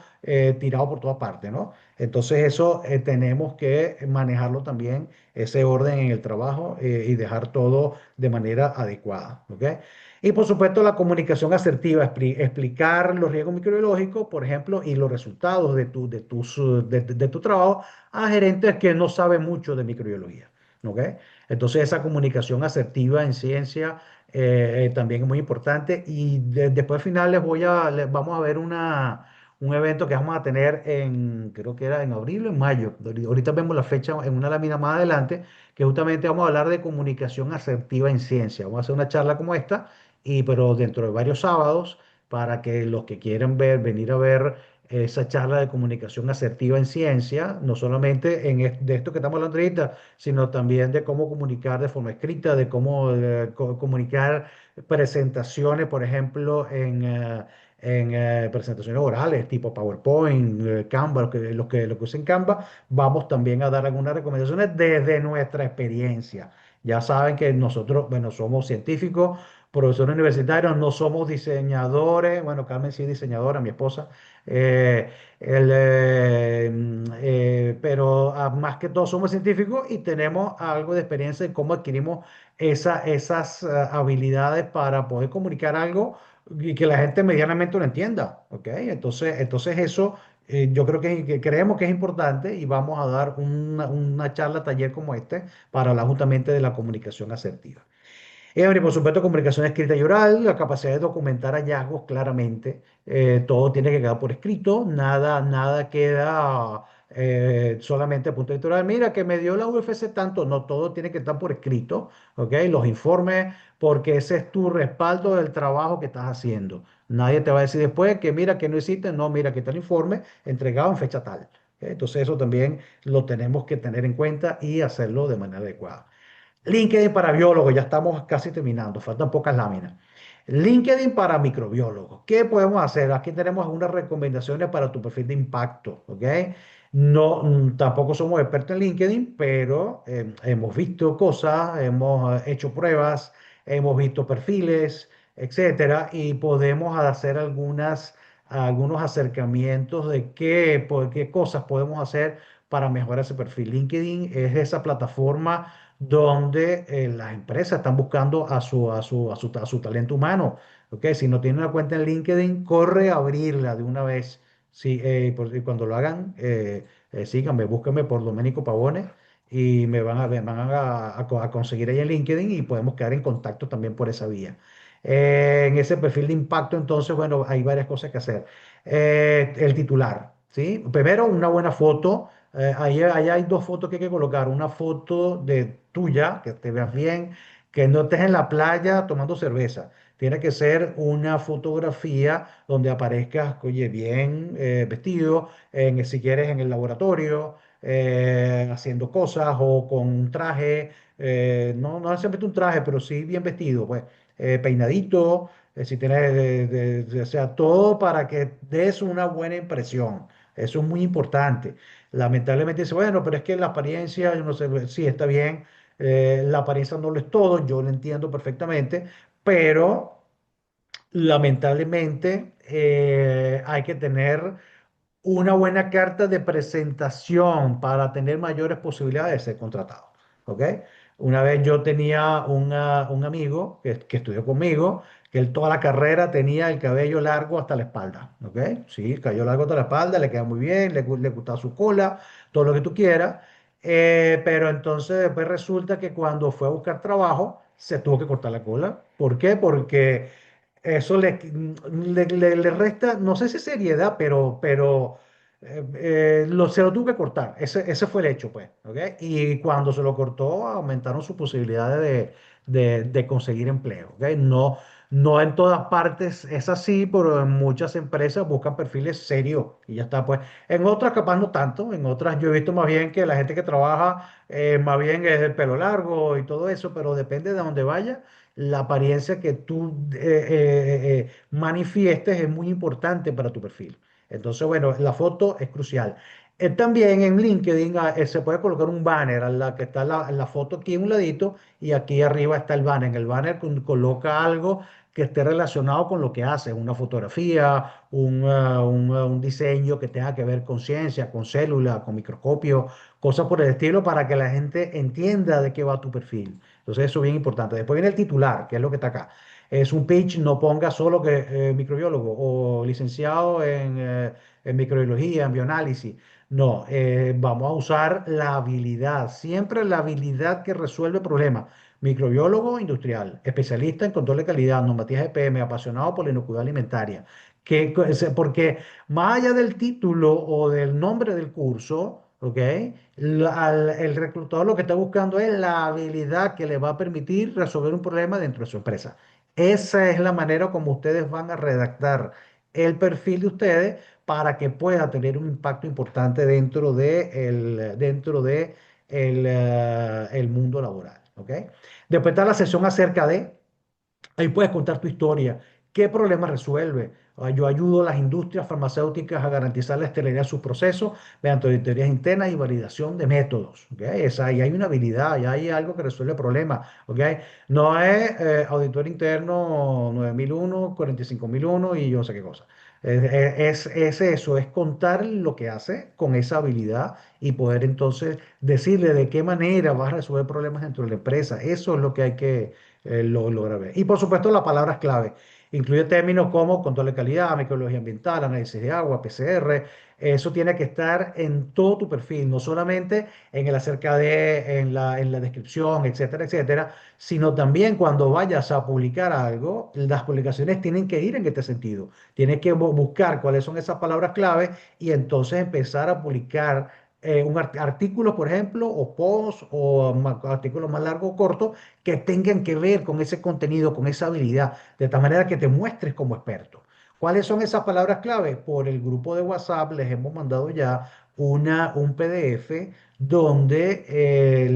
tirado por todas partes, ¿no? Entonces eso tenemos que manejarlo también, ese orden en el trabajo y dejar todo de manera adecuada, ¿ok? Y por supuesto la comunicación asertiva, explicar los riesgos microbiológicos, por ejemplo, y los resultados de tu trabajo a gerentes que no saben mucho de microbiología. ¿Ok? Entonces esa comunicación asertiva en ciencia también es muy importante. Y después al final vamos a ver un evento que vamos a tener creo que era en abril o en mayo. Ahorita vemos la fecha en una lámina más adelante, que justamente vamos a hablar de comunicación asertiva en ciencia. Vamos a hacer una charla como esta pero dentro de varios sábados, para que los que quieran venir a ver esa charla de comunicación asertiva en ciencia, no solamente de esto que estamos hablando ahorita, sino también de cómo comunicar de forma escrita, de cómo comunicar presentaciones, por ejemplo, en presentaciones orales, tipo PowerPoint, Canva, lo que usen Canva, vamos también a dar algunas recomendaciones desde nuestra experiencia. Ya saben que nosotros, bueno, somos científicos, profesores universitarios, no somos diseñadores. Bueno, Carmen sí es diseñadora, mi esposa. eh, pero más que todo somos científicos y tenemos algo de experiencia en cómo adquirimos esas habilidades para poder comunicar algo y que la gente medianamente lo entienda. ¿Ok? Entonces eso yo creo que creemos que es importante y vamos a dar una charla, taller como este para hablar justamente de la comunicación asertiva. Y por supuesto, comunicación escrita y oral, la capacidad de documentar hallazgos claramente. Todo tiene que quedar por escrito, nada queda solamente a punto editorial. Mira, que me dio la UFC tanto, no, todo tiene que estar por escrito, ¿ok? Los informes, porque ese es tu respaldo del trabajo que estás haciendo, Nadie te va a decir después que mira que no existe, no, mira que está el informe entregado en fecha tal. ¿Ok? Entonces eso también lo tenemos que tener en cuenta y hacerlo de manera adecuada. LinkedIn para biólogos, ya estamos casi terminando, faltan pocas láminas. LinkedIn para microbiólogos, ¿qué podemos hacer? Aquí tenemos unas recomendaciones para tu perfil de impacto, ¿ok? No, tampoco somos expertos en LinkedIn, pero hemos visto cosas, hemos hecho pruebas, hemos visto perfiles, etcétera, y podemos hacer algunos acercamientos de qué cosas podemos hacer para mejorar ese perfil. LinkedIn es esa plataforma donde las empresas están buscando a su talento humano. ¿Ok? Si no tienen una cuenta en LinkedIn, corre a abrirla de una vez. Sí, y cuando lo hagan, síganme, búsquenme por Domenico Pavone y me van a conseguir ahí en LinkedIn y podemos quedar en contacto también por esa vía. En ese perfil de impacto, entonces, bueno, hay varias cosas que hacer. El titular, ¿sí? Primero, una buena foto. Ahí hay dos fotos que hay que colocar. Una foto de tuya, que te veas bien, que no estés en la playa tomando cerveza. Tiene que ser una fotografía donde aparezcas, oye, bien vestido, si quieres en el laboratorio, haciendo cosas o con un traje, no necesariamente un traje, pero sí bien vestido, pues, peinadito, si tienes, o sea, todo para que des una buena impresión. Eso es muy importante. Lamentablemente dice, bueno, pero es que la apariencia, yo no sé, sí, está bien, la apariencia no lo es todo, yo lo entiendo perfectamente, pero lamentablemente hay que tener una buena carta de presentación para tener mayores posibilidades de ser contratado. ¿Ok? Una vez yo tenía un amigo que estudió conmigo, que él toda la carrera tenía el cabello largo hasta la espalda. ¿Ok? Sí, el cabello largo hasta la espalda, le queda muy bien, le gustaba su cola, todo lo que tú quieras. Pero entonces después resulta que cuando fue a buscar trabajo, se tuvo que cortar la cola. ¿Por qué? Porque eso le resta, no sé si seriedad, pero se lo tuvo que cortar. Ese fue el hecho, pues. ¿Ok? Y cuando se lo cortó, aumentaron sus posibilidades de conseguir empleo. ¿Ok? No en todas partes es así, pero en muchas empresas buscan perfiles serios y ya está, pues. En otras capaz no tanto, en otras yo he visto más bien que la gente que trabaja más bien es el pelo largo y todo eso, pero depende de dónde vaya. La apariencia que tú manifiestes es muy importante para tu perfil. Entonces, bueno, la foto es crucial. También en LinkedIn se puede colocar un banner a la que está la foto aquí en un ladito y aquí arriba está el banner. En el banner coloca algo que esté relacionado con lo que hace, una fotografía, un diseño que tenga que ver con ciencia, con célula, con microscopio, cosas por el estilo para que la gente entienda de qué va tu perfil. Entonces eso es bien importante. Después viene el titular, que es lo que está acá. Es un pitch, no ponga solo que microbiólogo o licenciado en microbiología, en bioanálisis. No, vamos a usar la habilidad, siempre la habilidad que resuelve problemas. Microbiólogo industrial, especialista en control de calidad, normativas EPM, apasionado por la inocuidad alimentaria. Porque más allá del título o del nombre del curso, ¿ok? El reclutador lo que está buscando es la habilidad que le va a permitir resolver un problema dentro de su empresa. Esa es la manera como ustedes van a redactar el perfil de ustedes para que pueda tener un impacto importante dentro de el mundo laboral. ¿Ok? Después está la sesión acerca de. Ahí puedes contar tu historia. ¿Qué problemas resuelve? Yo ayudo a las industrias farmacéuticas a garantizar la esterilidad de sus procesos mediante auditorías internas y validación de métodos. ¿Ok? Ahí hay una habilidad, ahí hay algo que resuelve problemas. ¿Ok? No es auditor interno 9001, 45001 y yo no sé qué cosa. Es eso, es contar lo que hace con esa habilidad y poder entonces decirle de qué manera vas a resolver problemas dentro de la empresa. Eso es lo que hay que lograr ver. Y por supuesto, las palabras clave. Incluye términos como control de calidad, microbiología ambiental, análisis de agua, PCR. Eso tiene que estar en todo tu perfil, no solamente en el acerca de, en la descripción, etcétera, etcétera, sino también cuando vayas a publicar algo, las publicaciones tienen que ir en este sentido. Tienes que buscar cuáles son esas palabras clave y entonces empezar a publicar artículos, por ejemplo, o posts o artículos más largos o cortos que tengan que ver con ese contenido, con esa habilidad, de tal manera que te muestres como experto. ¿Cuáles son esas palabras clave? Por el grupo de WhatsApp les hemos mandado ya un PDF donde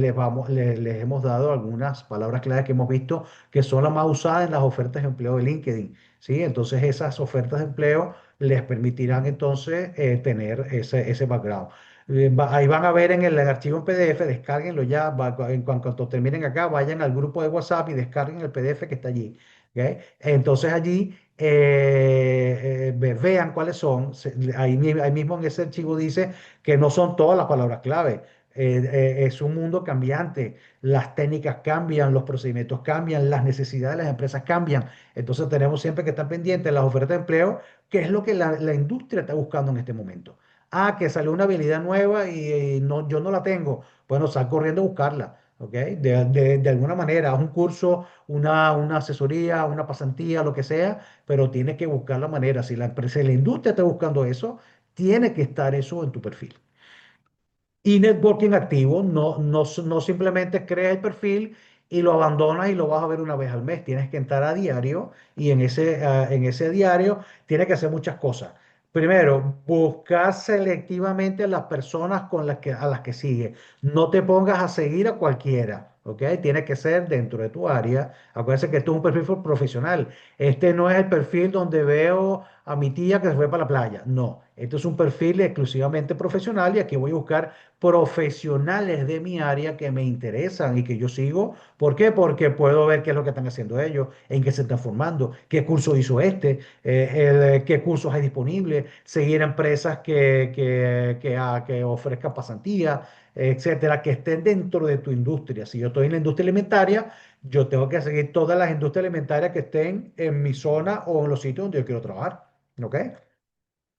les hemos dado algunas palabras clave que hemos visto que son las más usadas en las ofertas de empleo de LinkedIn. ¿Sí? Entonces esas ofertas de empleo les permitirán entonces tener ese background. Ahí van a ver en el archivo en PDF, descárguenlo ya, cuanto terminen acá, vayan al grupo de WhatsApp y descarguen el PDF que está allí. ¿Ok? Entonces allí vean cuáles son. Ahí mismo en ese archivo dice que no son todas las palabras clave. Es un mundo cambiante. Las técnicas cambian, los procedimientos cambian, las necesidades de las empresas cambian. Entonces tenemos siempre que estar pendientes de las ofertas de empleo, qué es lo que la industria está buscando en este momento. Ah, que salió una habilidad nueva y no, yo no la tengo. Bueno, sal corriendo a buscarla. ¿Ok? De alguna manera, haz un curso, una asesoría, una pasantía, lo que sea, pero tienes que buscar la manera. Si la empresa, la industria está buscando eso, tiene que estar eso en tu perfil. Y networking activo, no simplemente creas el perfil y lo abandonas y lo vas a ver una vez al mes. Tienes que entrar a diario y en ese diario tienes que hacer muchas cosas. Primero, buscar selectivamente a las personas a las que sigues. No te pongas a seguir a cualquiera, ¿ok? Tiene que ser dentro de tu área. Acuérdense que esto es un perfil profesional. Este no es el perfil donde veo a mi tía que se fue para la playa. No, esto es un perfil exclusivamente profesional y aquí voy a buscar profesionales de mi área que me interesan y que yo sigo. ¿Por qué? Porque puedo ver qué es lo que están haciendo ellos, en qué se están formando, qué curso hizo este, qué cursos hay disponibles, seguir empresas que ofrezcan pasantía, etcétera, que estén dentro de tu industria. Si yo estoy en la industria alimentaria, yo tengo que seguir todas las industrias alimentarias que estén en mi zona o en los sitios donde yo quiero trabajar. ¿Ok?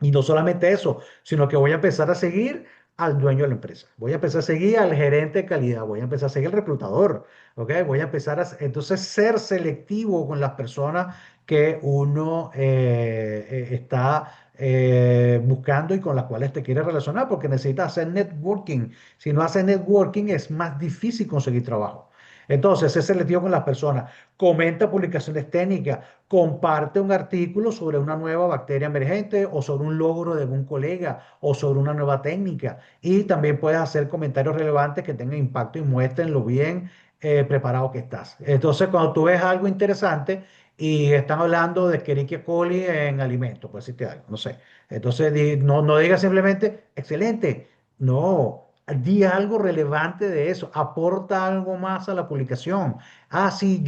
Y no solamente eso, sino que voy a empezar a seguir al dueño de la empresa. Voy a empezar a seguir al gerente de calidad. Voy a empezar a seguir al reclutador. ¿Ok? Voy a empezar a entonces ser selectivo con las personas que uno está buscando y con las cuales te quiere relacionar, porque necesitas hacer networking. Si no haces networking, es más difícil conseguir trabajo. Entonces, sé selectivo con las personas. Comenta publicaciones técnicas, comparte un artículo sobre una nueva bacteria emergente o sobre un logro de algún colega o sobre una nueva técnica. Y también puedes hacer comentarios relevantes que tengan impacto y muestren lo bien preparado que estás. Entonces, cuando tú ves algo interesante y están hablando de Escherichia coli en alimentos, por decirte algo, no sé. Entonces, no digas simplemente, excelente. No. Di algo relevante de eso, aporta algo más a la publicación. Ah, sí,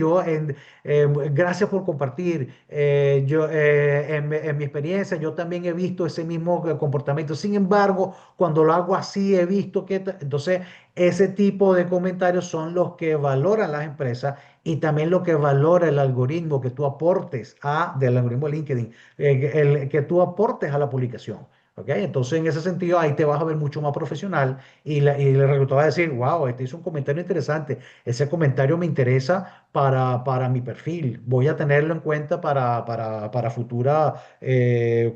gracias por compartir. En mi experiencia, yo también he visto ese mismo comportamiento. Sin embargo, cuando lo hago así, he visto que... Entonces, ese tipo de comentarios son los que valoran las empresas y también lo que valora el algoritmo que tú aportes del algoritmo de LinkedIn, que tú aportes a la publicación. ¿Ok? Entonces, en ese sentido, ahí te vas a ver mucho más profesional y el reclutador va a decir, wow, este hizo un comentario interesante. Ese comentario me interesa para mi perfil. Voy a tenerlo en cuenta para futura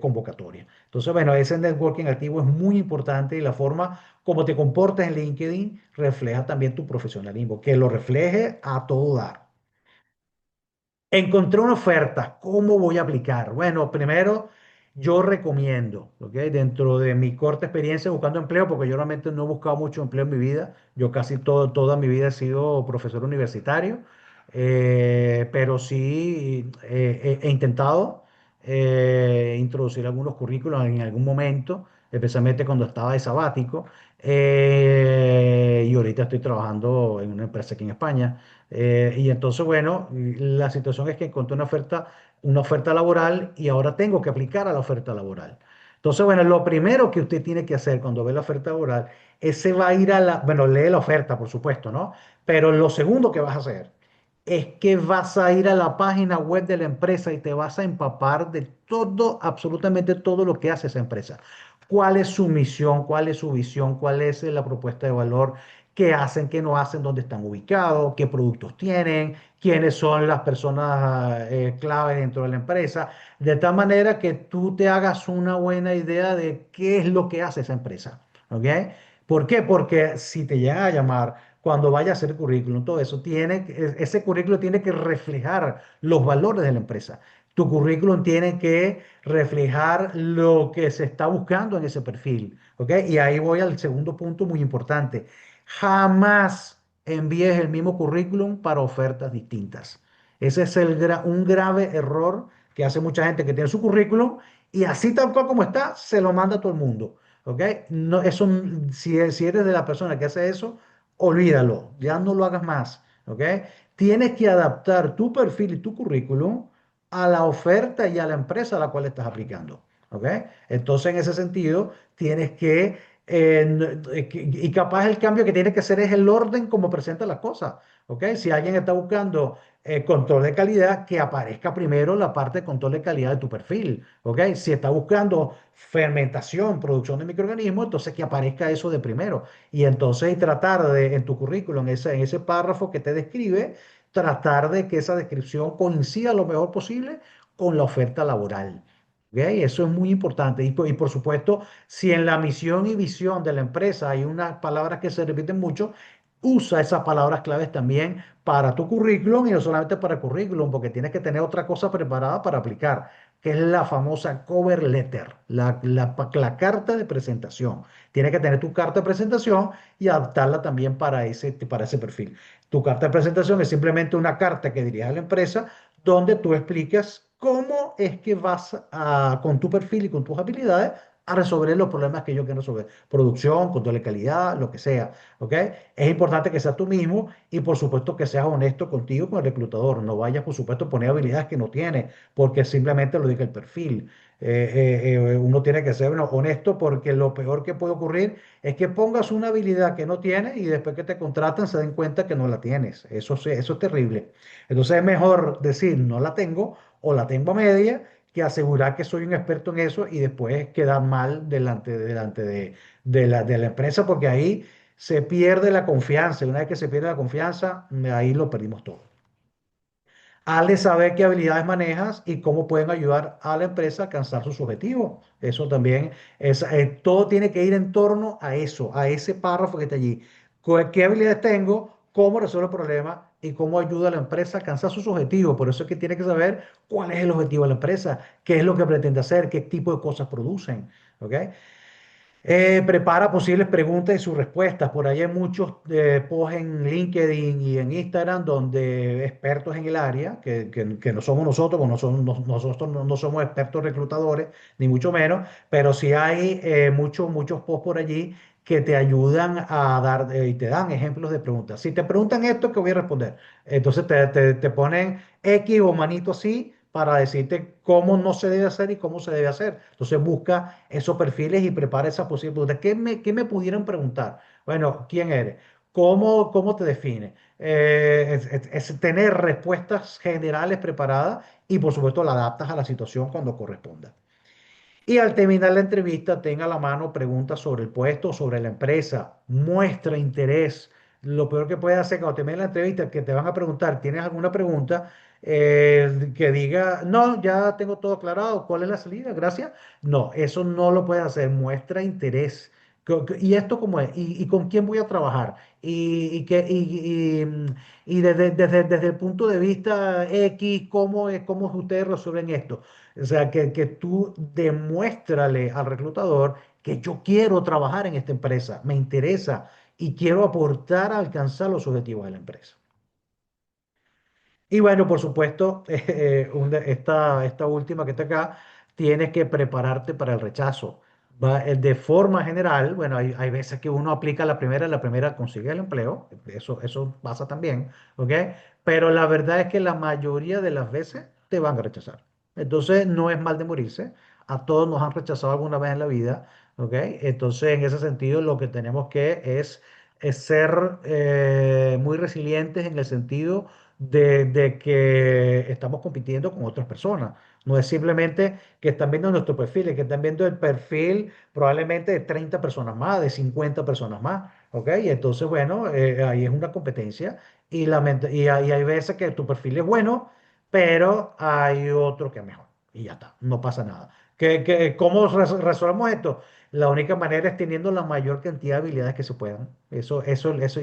convocatoria. Entonces, bueno, ese networking activo es muy importante y la forma como te comportas en LinkedIn refleja también tu profesionalismo, que lo refleje a todo dar. Encontré una oferta, ¿cómo voy a aplicar? Bueno, primero yo recomiendo, ¿ok? Dentro de mi corta experiencia buscando empleo, porque yo realmente no he buscado mucho empleo en mi vida, yo casi toda mi vida he sido profesor universitario, pero sí he intentado introducir algunos currículos en algún momento, especialmente cuando estaba de sabático, y ahorita estoy trabajando en una empresa aquí en España. Y entonces, bueno, la situación es que encontré una oferta laboral y ahora tengo que aplicar a la oferta laboral. Entonces, bueno, lo primero que usted tiene que hacer cuando ve la oferta laboral es se va a ir bueno, lee la oferta, por supuesto, ¿no? Pero lo segundo que vas a hacer es que vas a ir a la página web de la empresa y te vas a empapar de todo, absolutamente todo lo que hace esa empresa. ¿Cuál es su misión? ¿Cuál es su visión? ¿Cuál es la propuesta de valor? ¿Qué hacen? ¿Qué no hacen? ¿Dónde están ubicados? ¿Qué productos tienen? ¿Quiénes son las personas clave dentro de la empresa? De tal manera que tú te hagas una buena idea de qué es lo que hace esa empresa. ¿Ok? ¿Por qué? Porque si te llega a llamar, cuando vaya a hacer currículum, todo eso, ese currículum tiene que reflejar los valores de la empresa. Tu currículum tiene que reflejar lo que se está buscando en ese perfil, ¿ok? Y ahí voy al segundo punto muy importante. Jamás envíes el mismo currículum para ofertas distintas. Ese es un grave error que hace mucha gente que tiene su currículum y así tal cual como está, se lo manda a todo el mundo. ¿Ok? No, eso, si eres de la persona que hace eso, olvídalo, ya no lo hagas más. ¿Ok? Tienes que adaptar tu perfil y tu currículum a la oferta y a la empresa a la cual estás aplicando. ¿Ok? Entonces, en ese sentido, tienes que, y capaz el cambio que tienes que hacer es el orden como presenta las cosas. ¿Ok? Si alguien está buscando control de calidad, que aparezca primero la parte de control de calidad de tu perfil. ¿Ok? Si está buscando fermentación, producción de microorganismos, entonces que aparezca eso de primero. Y entonces y tratar de, en tu currículum, en ese párrafo que te describe, tratar de que esa descripción coincida lo mejor posible con la oferta laboral. ¿Ok? Eso es muy importante. Y por supuesto, si en la misión y visión de la empresa hay unas palabras que se repiten mucho, usa esas palabras claves también para tu currículum y no solamente para el currículum, porque tienes que tener otra cosa preparada para aplicar, que es la famosa cover letter, la carta de presentación. Tienes que tener tu carta de presentación y adaptarla también para ese perfil. Tu carta de presentación es simplemente una carta que diriges a la empresa donde tú explicas cómo es que con tu perfil y con tus habilidades, a resolver los problemas que ellos quieren resolver. Producción, control de calidad, lo que sea. ¿Ok? Es importante que seas tú mismo y por supuesto que seas honesto contigo, con el reclutador. No vayas, por supuesto, a poner habilidades que no tienes, porque simplemente lo diga el perfil. Uno tiene que ser bueno, honesto porque lo peor que puede ocurrir es que pongas una habilidad que no tienes y después que te contratan se den cuenta que no la tienes. Eso es terrible. Entonces es mejor decir no la tengo o la tengo a media que asegurar que soy un experto en eso y después quedar mal delante de la empresa porque ahí se pierde la confianza. Y una vez que se pierde la confianza, ahí lo perdimos todo. Al de saber qué habilidades manejas y cómo pueden ayudar a la empresa a alcanzar sus objetivos. Eso también todo tiene que ir en torno a eso, a ese párrafo que está allí. ¿Qué habilidades tengo? ¿Cómo resuelvo el problema? Y cómo ayuda a la empresa a alcanzar sus objetivos. Por eso es que tiene que saber cuál es el objetivo de la empresa, qué es lo que pretende hacer, qué tipo de cosas producen. ¿Ok? Prepara posibles preguntas y sus respuestas. Por ahí hay muchos posts en LinkedIn y en Instagram donde expertos en el área, que no somos nosotros, porque nosotros no somos expertos reclutadores, ni mucho menos, pero sí hay muchos posts por allí que te ayudan a dar y te dan ejemplos de preguntas. Si te preguntan esto, ¿qué voy a responder? Entonces te ponen X o manito así para decirte cómo no se debe hacer y cómo se debe hacer. Entonces busca esos perfiles y prepara esa posible pregunta. ¿Qué me pudieran preguntar? Bueno, ¿quién eres? ¿Cómo te defines? Es tener respuestas generales preparadas y por supuesto la adaptas a la situación cuando corresponda. Y al terminar la entrevista, tenga a la mano preguntas sobre el puesto, sobre la empresa, muestra interés. Lo peor que puedes hacer cuando termine la entrevista es que te van a preguntar, ¿tienes alguna pregunta? Que diga, no, ya tengo todo aclarado, ¿cuál es la salida? Gracias. No, eso no lo puedes hacer, muestra interés. ¿Y esto cómo es? ¿Y con quién voy a trabajar? Y desde el punto de vista X, ¿cómo ustedes resuelven esto? O sea, que tú demuéstrale al reclutador que yo quiero trabajar en esta empresa, me interesa y quiero aportar a alcanzar los objetivos de la empresa. Y bueno, por supuesto, esta última que está acá, tienes que prepararte para el rechazo. De forma general, bueno, hay veces que uno aplica la primera consigue el empleo, eso pasa también, ¿ok? Pero la verdad es que la mayoría de las veces te van a rechazar. Entonces, no es mal de morirse. A todos nos han rechazado alguna vez en la vida, ¿ok? Entonces, en ese sentido, lo que tenemos que es ser muy resilientes en el sentido de que estamos compitiendo con otras personas. No es simplemente que están viendo nuestro perfil, es que están viendo el perfil probablemente de 30 personas más, de 50 personas más. ¿Ok? Y entonces, bueno, ahí es una competencia y hay veces que tu perfil es bueno, pero hay otro que es mejor. Y ya está, no pasa nada. ¿Cómo resolvemos esto? La única manera es teniendo la mayor cantidad de habilidades que se puedan. Eso,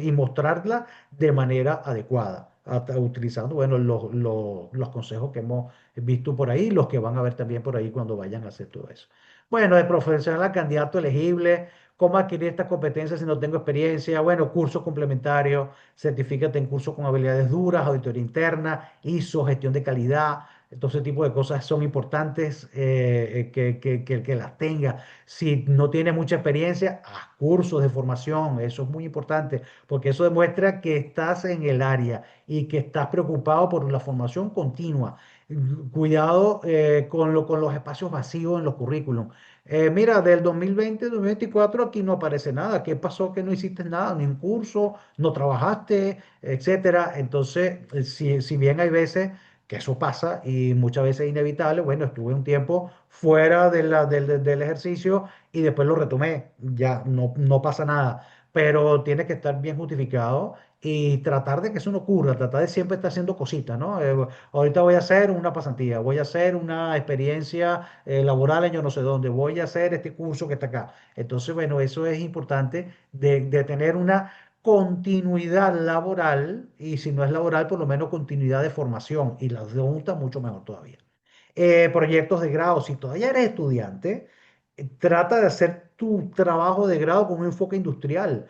y mostrarla de manera adecuada. utilizando, bueno, los consejos que hemos visto por ahí, los que van a ver también por ahí cuando vayan a hacer todo eso. Bueno, de profesional a candidato elegible, ¿cómo adquirir estas competencias si no tengo experiencia? Bueno, cursos complementarios, certifícate en cursos con habilidades duras, auditoría interna, ISO, gestión de calidad. Todo ese tipo de cosas son importantes que las tenga. Si no tiene mucha experiencia, haz cursos de formación. Eso es muy importante porque eso demuestra que estás en el área y que estás preocupado por la formación continua. Cuidado con los espacios vacíos en los currículums. Mira, del 2020 al 2024 aquí no aparece nada. ¿Qué pasó que no hiciste nada? Ni un curso, no trabajaste, etcétera. Entonces, si bien hay veces que eso pasa y muchas veces es inevitable, bueno, estuve un tiempo fuera del ejercicio y después lo retomé. Ya no pasa nada, pero tiene que estar bien justificado y tratar de que eso no ocurra, tratar de siempre estar haciendo cositas, ¿no? Ahorita voy a hacer una pasantía, voy a hacer una experiencia laboral en yo no sé dónde, voy a hacer este curso que está acá. Entonces, bueno, eso es importante de tener una continuidad laboral y si no es laboral, por lo menos continuidad de formación y la junta mucho mejor todavía. Proyectos de grado, si todavía eres estudiante, trata de hacer tu trabajo de grado con un enfoque industrial.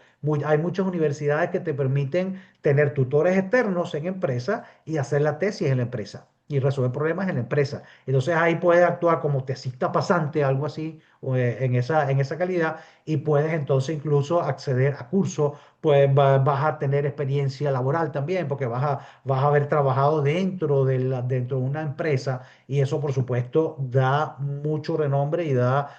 Hay muchas universidades que te permiten tener tutores externos en empresa y hacer la tesis en la empresa y resolver problemas en la empresa. Entonces ahí puedes actuar como tesista pasante, algo así, o, en esa calidad, y puedes entonces incluso acceder a cursos, pues vas a tener experiencia laboral también, porque vas a haber trabajado dentro de una empresa y eso por supuesto da mucho renombre y da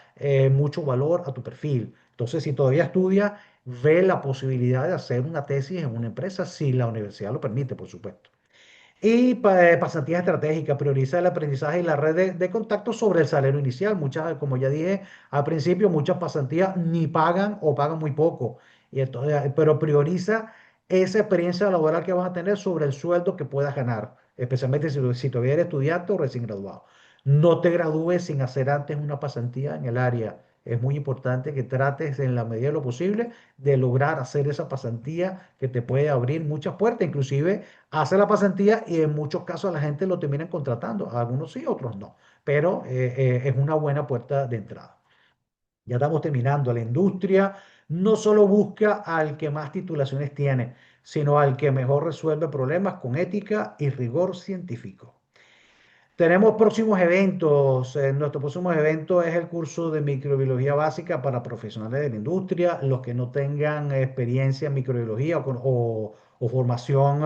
mucho valor a tu perfil. Entonces, si todavía estudias, ve la posibilidad de hacer una tesis en una empresa si la universidad lo permite, por supuesto. Y pasantías estratégicas, prioriza el aprendizaje y la red de contacto sobre el salario inicial. Muchas, como ya dije al principio, muchas pasantías ni pagan o pagan muy poco. Y entonces, pero prioriza esa experiencia laboral que vas a tener sobre el sueldo que puedas ganar, especialmente si todavía eres estudiante o recién graduado. No te gradúes sin hacer antes una pasantía en el área. Es muy importante que trates en la medida de lo posible de lograr hacer esa pasantía que te puede abrir muchas puertas, inclusive hace la pasantía y en muchos casos la gente lo termina contratando. Algunos sí, otros no. Pero es una buena puerta de entrada. Ya estamos terminando. La industria no solo busca al que más titulaciones tiene, sino al que mejor resuelve problemas con ética y rigor científico. Tenemos próximos eventos. Nuestro próximo evento es el curso de microbiología básica para profesionales de la industria. Los que no tengan experiencia en microbiología o formación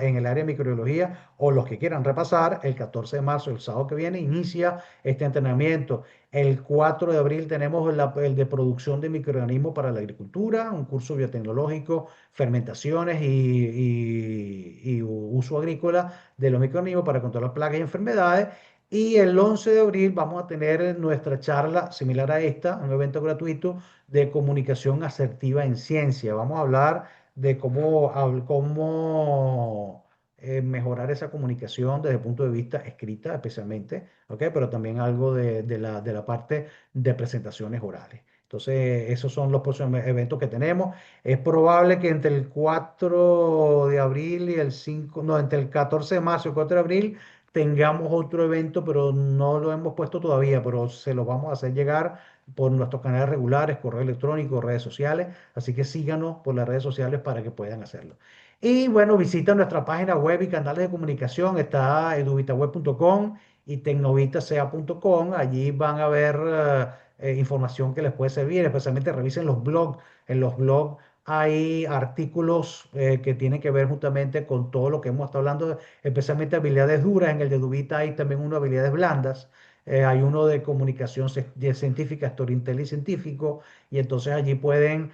en el área de microbiología o los que quieran repasar, el 14 de marzo, el sábado que viene, inicia este entrenamiento. El 4 de abril tenemos el de producción de microorganismos para la agricultura, un curso biotecnológico, fermentaciones y uso agrícola de los microorganismos para controlar plagas y enfermedades. Y el 11 de abril vamos a tener nuestra charla similar a esta, un evento gratuito de comunicación asertiva en ciencia. Vamos a hablar de cómo mejorar esa comunicación desde el punto de vista escrita, especialmente, ¿ok? Pero también algo de la parte de presentaciones orales. Entonces, esos son los próximos eventos que tenemos. Es probable que entre el 4 de abril y el 5, no, entre el 14 de marzo y el 4 de abril tengamos otro evento, pero no lo hemos puesto todavía, pero se lo vamos a hacer llegar por nuestros canales regulares, correo electrónico, redes sociales. Así que síganos por las redes sociales para que puedan hacerlo. Y bueno, visita nuestra página web y canales de comunicación. Está eduvitaweb.com y tecnovitasea.com. Allí van a ver información que les puede servir, especialmente revisen los blogs. En los blogs hay artículos que tienen que ver justamente con todo lo que hemos estado hablando, especialmente habilidades duras. En el de Dubita hay también uno de habilidades blandas. Hay uno de comunicación científica, storytelling científico, y entonces allí pueden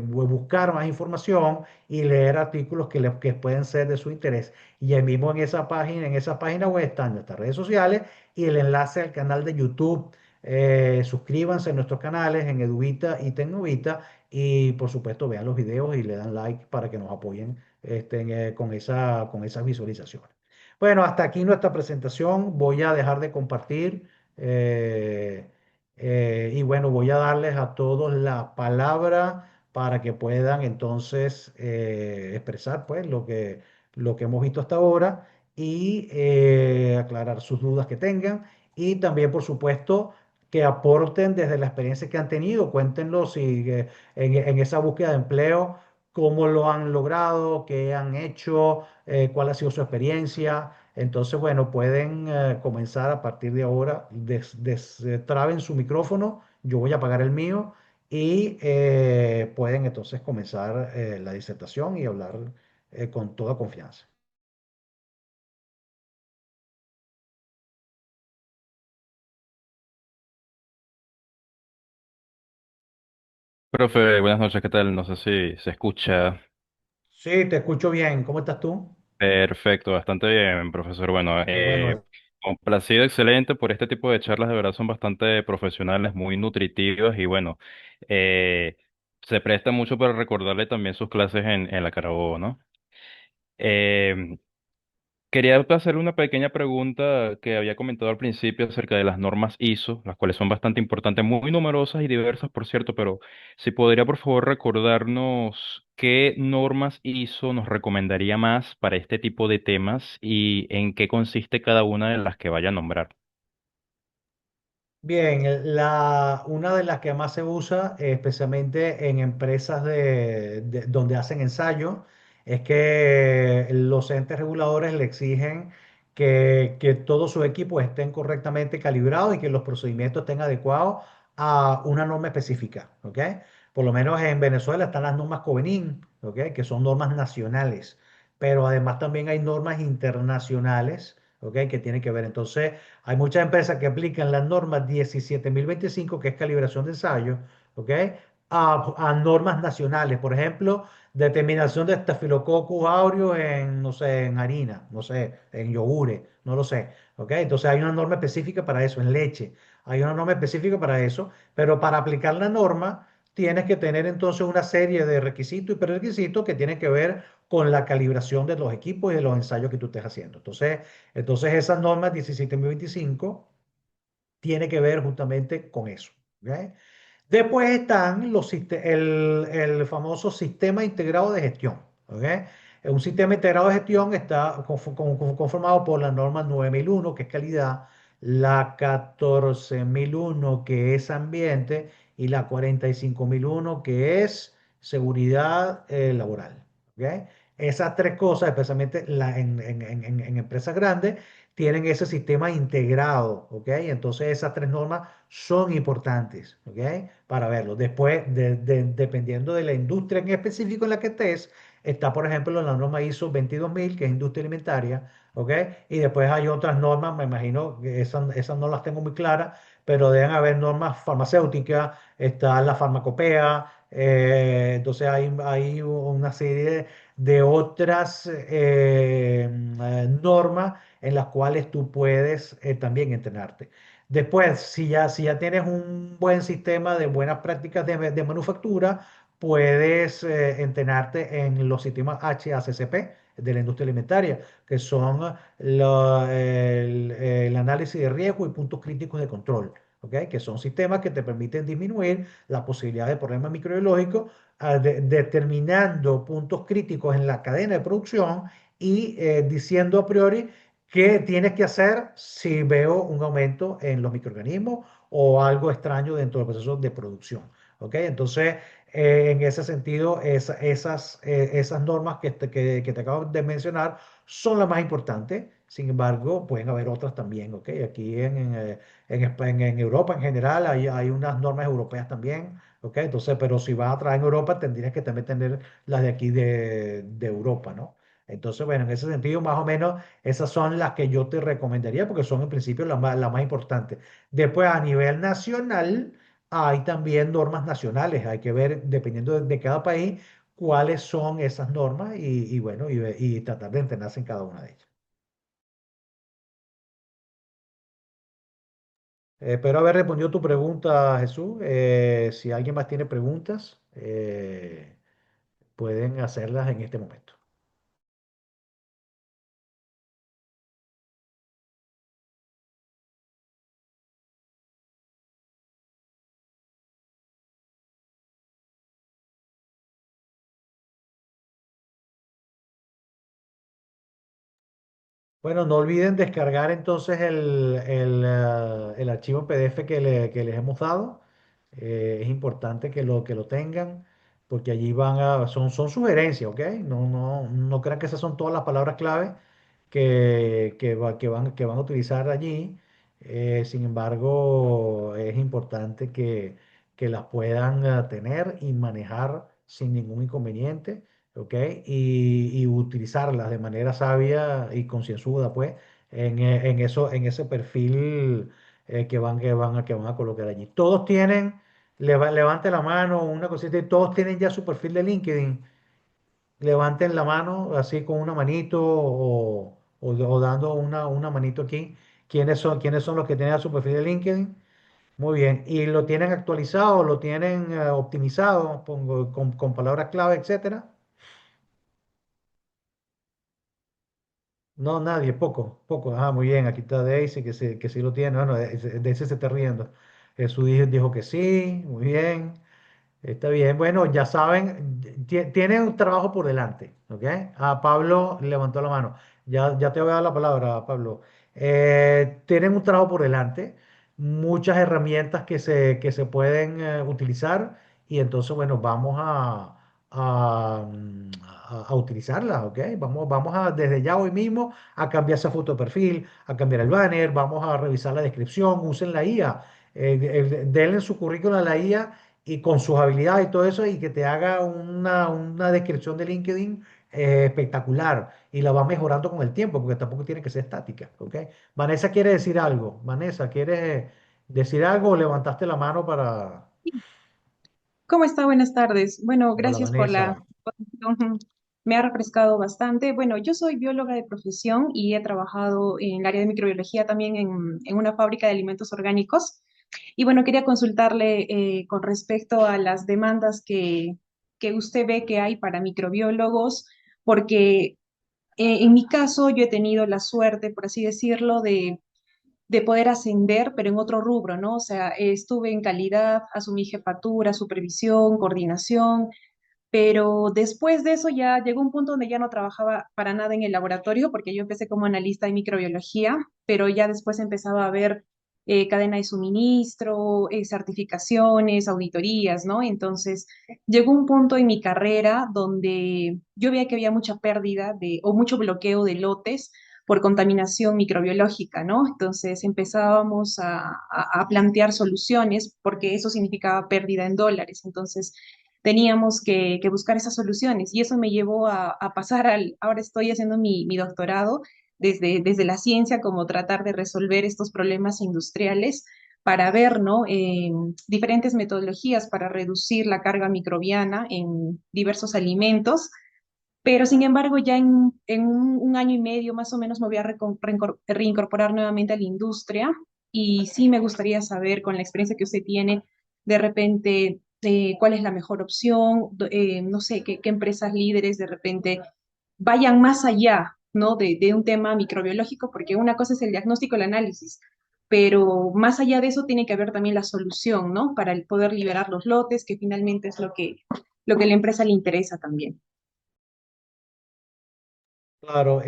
buscar más información y leer artículos que pueden ser de su interés. Y ahí mismo en esa página web están nuestras redes sociales y el enlace al canal de YouTube. Suscríbanse a nuestros canales en Eduvita y Tecnovita y por supuesto vean los videos y le dan like para que nos apoyen con esas visualizaciones. Bueno, hasta aquí nuestra presentación. Voy a dejar de compartir y bueno, voy a darles a todos la palabra para que puedan entonces expresar pues lo que hemos visto hasta ahora y aclarar sus dudas que tengan y también, por supuesto, que aporten desde la experiencia que han tenido, cuéntenlo si en esa búsqueda de empleo, cómo lo han logrado, qué han hecho, cuál ha sido su experiencia. Entonces, bueno, pueden comenzar a partir de ahora, destraben su micrófono, yo voy a apagar el mío y pueden entonces comenzar la disertación y hablar con toda confianza. Profe, buenas noches, ¿qué tal? No sé si se escucha. Sí, te escucho bien. ¿Cómo estás tú? Perfecto, bastante bien, profesor. Bueno, Qué bueno. complacido, excelente por este tipo de charlas, de verdad son bastante profesionales, muy nutritivas y bueno, eh, se presta mucho para recordarle también sus clases en la Carabobo, ¿no? Eh, Quería hacerle una pequeña pregunta que había comentado al principio acerca de las normas ISO, las cuales son bastante importantes, muy numerosas y diversas, por cierto, pero si podría por favor recordarnos qué normas ISO nos recomendaría más para este tipo de temas y en qué consiste cada una de las que vaya a nombrar. Bien, una de las que más se usa, especialmente en empresas donde hacen ensayo, es que los entes reguladores le exigen que todos sus equipos estén correctamente calibrados y que los procedimientos estén adecuados a una norma específica, ¿ok? Por lo menos en Venezuela están las normas Covenin, ¿ok? Que son normas nacionales, pero además también hay normas internacionales, ¿ok? Que tienen que ver. Entonces, hay muchas empresas que aplican la norma 17025, que es calibración de ensayo, ¿ok? A normas nacionales. Por ejemplo, determinación de Staphylococcus aureus en, no sé, en harina, no sé, en yogures, no lo sé, ¿ok? Entonces hay una norma específica para eso, en leche. Hay una norma específica para eso, pero para aplicar la norma tienes que tener entonces una serie de requisitos y prerequisitos que tienen que ver con la calibración de los equipos y de los ensayos que tú estés haciendo. Entonces esas normas 17.025 tiene que ver justamente con eso. ¿Ok? Después están el famoso sistema integrado de gestión. ¿Ok? Un sistema integrado de gestión está conformado por la norma 9001, que es calidad, la 14001, que es ambiente, y la 45001, que es seguridad laboral. ¿Ok? Esas tres cosas, especialmente en empresas grandes, tienen ese sistema integrado, ¿ok? Entonces esas tres normas son importantes, ¿ok? Para verlo. Después, dependiendo de la industria en específico en la que estés, está, por ejemplo, la norma ISO 22000, que es industria alimentaria, ¿ok? Y después hay otras normas, me imagino que esas no las tengo muy claras, pero deben haber normas farmacéuticas, está la farmacopea, entonces hay una serie de otras normas en las cuales tú puedes también entrenarte. Después, si ya tienes un buen sistema de buenas prácticas de manufactura, puedes entrenarte en los sistemas HACCP de la industria alimentaria, que son el análisis de riesgo y puntos críticos de control. ¿Ok? Que son sistemas que te permiten disminuir la posibilidad de problemas microbiológicos, determinando puntos críticos en la cadena de producción y diciendo a priori qué tienes que hacer si veo un aumento en los microorganismos o algo extraño dentro del proceso de producción. ¿Ok? Entonces, en ese sentido, esas normas que te acabo de mencionar son las más importantes. Sin embargo, pueden haber otras también. ¿Ok? Aquí en Europa en general hay unas normas europeas también. ¿Ok? Entonces, pero si vas a traer en Europa, tendrías que también tener las de aquí de Europa, ¿no? Entonces, bueno, en ese sentido, más o menos, esas son las que yo te recomendaría porque son en principio las más importantes. Después, a nivel nacional, hay también normas nacionales. Hay que ver, dependiendo de cada país, cuáles son esas normas y bueno, y tratar de entrenarse en cada una de ellas. Espero haber respondido tu pregunta, Jesús. Si alguien más tiene preguntas, pueden hacerlas en este momento. Bueno, no olviden descargar entonces el archivo PDF que les hemos dado. Es importante que lo tengan porque allí son sugerencias, ¿ok? No crean que esas son todas las palabras clave que van a utilizar allí. Sin embargo, es importante que las puedan tener y manejar sin ningún inconveniente. ¿Ok? Y utilizarlas de manera sabia y concienzuda, pues, en ese perfil que van a colocar allí. Todos tienen, levante la mano, una cosita, y todos tienen ya su perfil de LinkedIn. Levanten la mano así con una manito o dando una manito aquí. Quiénes son los que tienen su perfil de LinkedIn? Muy bien. ¿Y lo tienen actualizado, lo tienen optimizado con palabras clave, etcétera? No, nadie, poco. Ah, muy bien, aquí está Daisy, que sí lo tiene. Bueno, Daisy se está riendo. Jesús dijo que sí, muy bien. Está bien, bueno, ya saben, tienen un trabajo por delante, ¿ok? Pablo levantó la mano. Ya te voy a dar la palabra, Pablo. Tienen un trabajo por delante, muchas herramientas que se pueden utilizar y entonces, bueno, vamos a utilizarlas, ¿ok? Vamos a desde ya hoy mismo a cambiar esa foto de perfil, a cambiar el banner, vamos a revisar la descripción, usen la IA, denle su currículum a la IA y con sus habilidades y todo eso, y que te haga una descripción de LinkedIn espectacular y la va mejorando con el tiempo, porque tampoco tiene que ser estática, ¿ok? Vanessa quiere decir algo. Vanessa, ¿quieres decir algo o levantaste la mano para... ¿Cómo está? Buenas tardes. Bueno, Hola, gracias por la... Vanessa. Me ha refrescado bastante. Bueno, yo soy bióloga de profesión y he trabajado en el área de microbiología también en una fábrica de alimentos orgánicos. Y bueno, quería consultarle con respecto a las demandas que usted ve que hay para microbiólogos, porque en mi caso yo he tenido la suerte, por así decirlo, de poder ascender, pero en otro rubro, ¿no? O sea, estuve en calidad, asumí jefatura, supervisión, coordinación, pero después de eso ya llegó un punto donde ya no trabajaba para nada en el laboratorio, porque yo empecé como analista de microbiología, pero ya después empezaba a ver cadena de suministro, certificaciones, auditorías, ¿no? Entonces llegó un punto en mi carrera donde yo veía que había mucha pérdida o mucho bloqueo de lotes por contaminación microbiológica, ¿no? Entonces empezábamos a plantear soluciones porque eso significaba pérdida en dólares. Entonces teníamos que buscar esas soluciones y eso me llevó a pasar ahora estoy haciendo mi doctorado desde la ciencia, como tratar de resolver estos problemas industriales para ver, ¿no? Diferentes metodologías para reducir la carga microbiana en diversos alimentos, pero sin embargo ya en un año y medio más o menos me voy a reincorporar nuevamente a la industria y sí me gustaría saber con la experiencia que usted tiene, de repente, cuál es la mejor opción, no sé, qué empresas líderes de repente vayan más allá, ¿no? De un tema microbiológico, porque una cosa es el diagnóstico, el análisis, pero más allá de eso tiene que haber también la solución, ¿no? Para el poder liberar los lotes, que finalmente es lo que a la empresa le interesa también. Claro,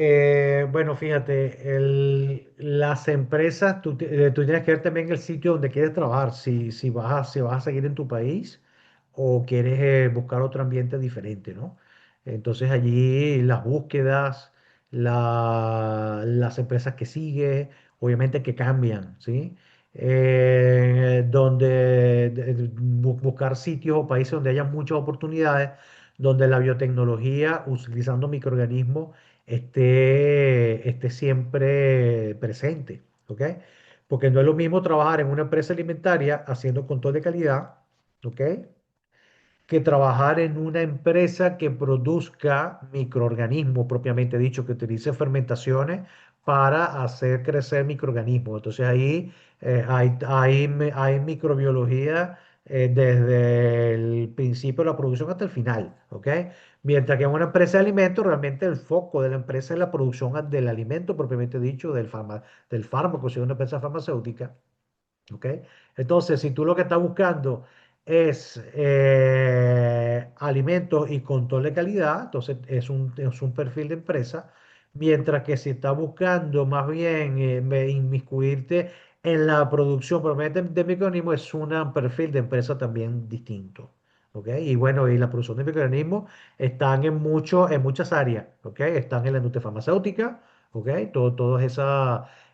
bueno, fíjate, las empresas, tú tienes que ver también el sitio donde quieres trabajar, si vas a seguir en tu país o quieres buscar otro ambiente diferente, ¿no? Entonces allí las búsquedas, las empresas que sigues, obviamente que cambian, ¿sí? Buscar sitios o países donde haya muchas oportunidades, donde la biotecnología, utilizando microorganismos, esté siempre presente, ¿ok? Porque no es lo mismo trabajar en una empresa alimentaria haciendo control de calidad, ¿ok? Que trabajar en una empresa que produzca microorganismos, propiamente dicho, que utilice fermentaciones para hacer crecer microorganismos. Entonces ahí hay microbiología desde el principio de la producción hasta el final, ¿ok? Mientras que en una empresa de alimentos, realmente el foco de la empresa es la producción del alimento, propiamente dicho, del fármaco, si es una empresa farmacéutica. ¿Ok? Entonces, si tú lo que estás buscando es alimentos y control de calidad, entonces es un perfil de empresa mientras que si estás buscando más bien inmiscuirte en la producción propiamente de microorganismos, es un perfil de empresa también distinto. ¿Ok? Y bueno, y la producción de microorganismos están en muchas áreas. ¿Ok? Están en la industria farmacéutica. ¿Ok? Todos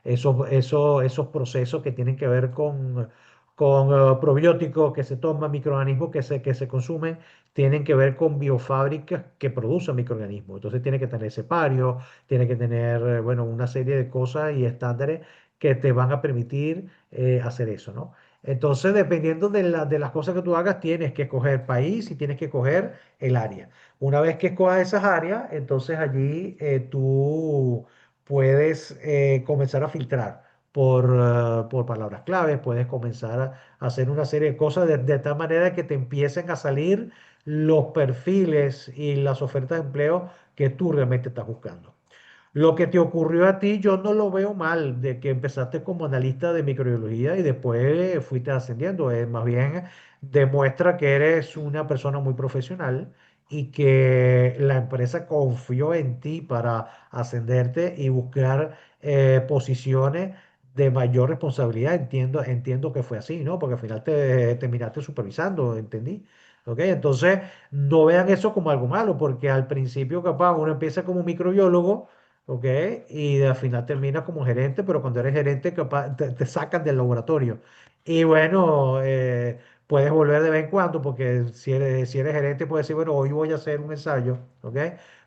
esos procesos que tienen que ver con probióticos que se toman, microorganismos que se consumen, tienen que ver con biofábricas que producen microorganismos. Entonces tiene que tener separio, tiene que tener, bueno, una serie de cosas y estándares que te van a permitir hacer eso, ¿no? Entonces, dependiendo de las cosas que tú hagas, tienes que escoger país y tienes que escoger el área. Una vez que escojas esas áreas, entonces allí tú puedes comenzar a filtrar por palabras claves, puedes comenzar a hacer una serie de cosas de tal manera que te empiecen a salir los perfiles y las ofertas de empleo que tú realmente estás buscando. Lo que te ocurrió a ti, yo no lo veo mal, de que empezaste como analista de microbiología y después fuiste ascendiendo. Más bien demuestra que eres una persona muy profesional y que la empresa confió en ti para ascenderte y buscar posiciones de mayor responsabilidad. Entiendo que fue así, ¿no? Porque al final te terminaste supervisando, ¿entendí? ¿Ok? Entonces, no vean eso como algo malo, porque al principio capaz uno empieza como microbiólogo. ¿Ok? Y al final terminas como gerente, pero cuando eres gerente capaz, te sacan del laboratorio. Y bueno, puedes volver de vez en cuando, porque si eres gerente puedes decir, bueno, hoy voy a hacer un ensayo, ¿ok?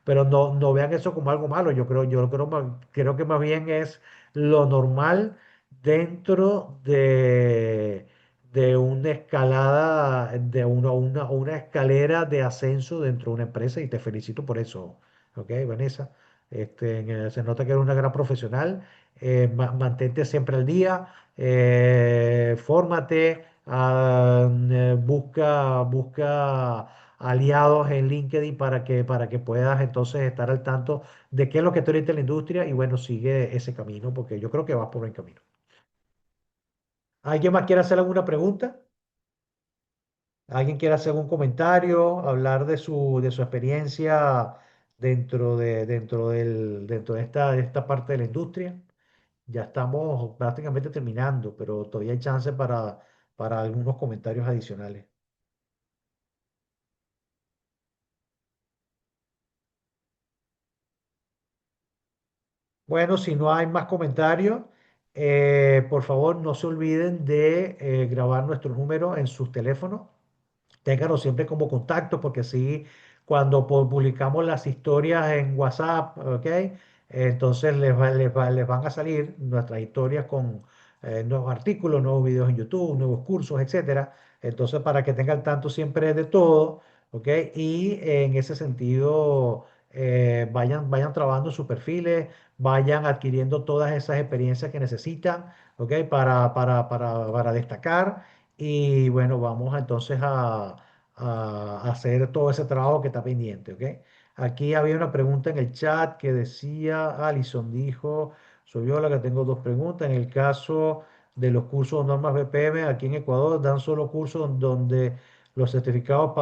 Pero no vean eso como algo malo. Creo que más bien es lo normal dentro de una escalada, de una escalera de ascenso dentro de una empresa, y te felicito por eso, ¿ok, Vanessa? Se nota que eres una gran profesional. Mantente siempre al día, fórmate, busca aliados en LinkedIn para que puedas entonces estar al tanto de qué es lo que está ahorita en la industria y bueno, sigue ese camino porque yo creo que vas por buen camino. ¿Alguien más quiere hacer alguna pregunta? ¿Alguien quiere hacer algún comentario, hablar de su experiencia dentro de esta parte de la industria? Ya estamos prácticamente terminando, pero todavía hay chance para algunos comentarios adicionales. Bueno, si no hay más comentarios, por favor no se olviden de grabar nuestro número en sus teléfonos. Ténganlo siempre como contacto porque así cuando publicamos las historias en WhatsApp, ¿ok? Entonces les van a salir nuestras historias con nuevos artículos, nuevos videos en YouTube, nuevos cursos, etcétera. Entonces para que tengan tanto siempre de todo, ¿ok? Y en ese sentido vayan trabajando sus perfiles, vayan adquiriendo todas esas experiencias que necesitan, ¿ok? Para destacar. Y bueno, vamos entonces a hacer todo ese trabajo que está pendiente, ¿ok? Aquí había una pregunta en el chat que decía, Alison dijo, soy yo la que tengo dos preguntas. En el caso de los cursos de normas BPM, aquí en Ecuador dan solo cursos donde los certificados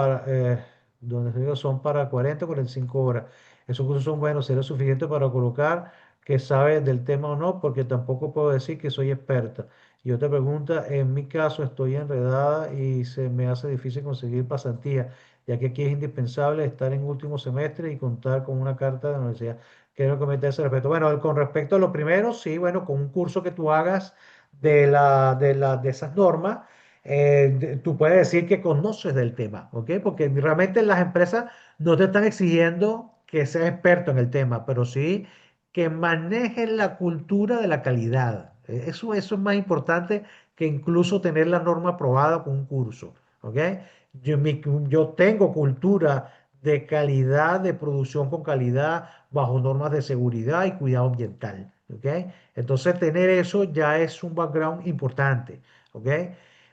donde son para 40 o 45 horas. Esos cursos son buenos, será suficiente para colocar que sabe del tema o no, porque tampoco puedo decir que soy experta. Y otra pregunta, en mi caso estoy enredada y se me hace difícil conseguir pasantía, ya que aquí es indispensable estar en último semestre y contar con una carta de la universidad. Quiero comentar ese respecto. Bueno, con respecto a lo primero, sí, bueno, con un curso que tú hagas de esas normas, tú puedes decir que conoces del tema, ¿ok? Porque realmente las empresas no te están exigiendo que seas experto en el tema, pero sí que manejen la cultura de la calidad. Eso es más importante que incluso tener la norma aprobada con un curso. ¿Ok? Yo tengo cultura de calidad, de producción con calidad, bajo normas de seguridad y cuidado ambiental. ¿Ok? Entonces, tener eso ya es un background importante. ¿Ok?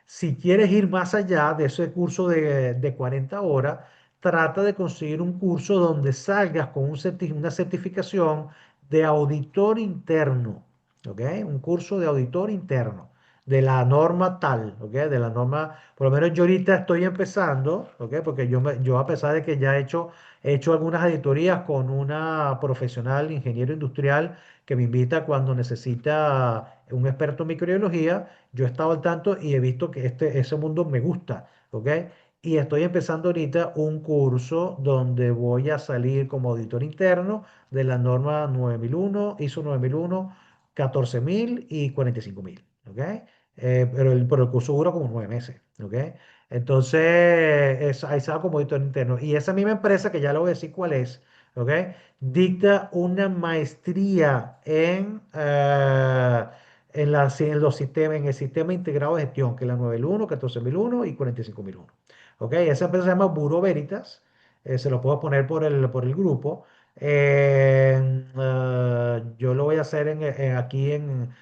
Si quieres ir más allá de ese curso de 40 horas, trata de conseguir un curso donde salgas con una certificación de auditor interno, ¿ok? Un curso de auditor interno, de la norma tal, ¿ok? De la norma, por lo menos yo ahorita estoy empezando, ¿ok? Porque yo a pesar de que ya he hecho algunas auditorías con una profesional, ingeniero industrial, que me invita cuando necesita un experto en microbiología, yo he estado al tanto y he visto que ese mundo me gusta, ¿ok? Y estoy empezando ahorita un curso donde voy a salir como auditor interno de la norma 9001, ISO 9001, 14.000 y 45.000, ¿ok? Pero el curso dura como 9 meses, ¿ok? Entonces, ahí sale como auditor interno. Y esa misma empresa, que ya le voy a decir cuál es, ¿ok? Dicta una maestría en los sistemas, en el sistema integrado de gestión, que es la 9001, 14.001 y 45.001. ¿Ok? Esa empresa se llama Bureau Veritas. Se lo puedo poner por el grupo. Yo lo voy a hacer aquí en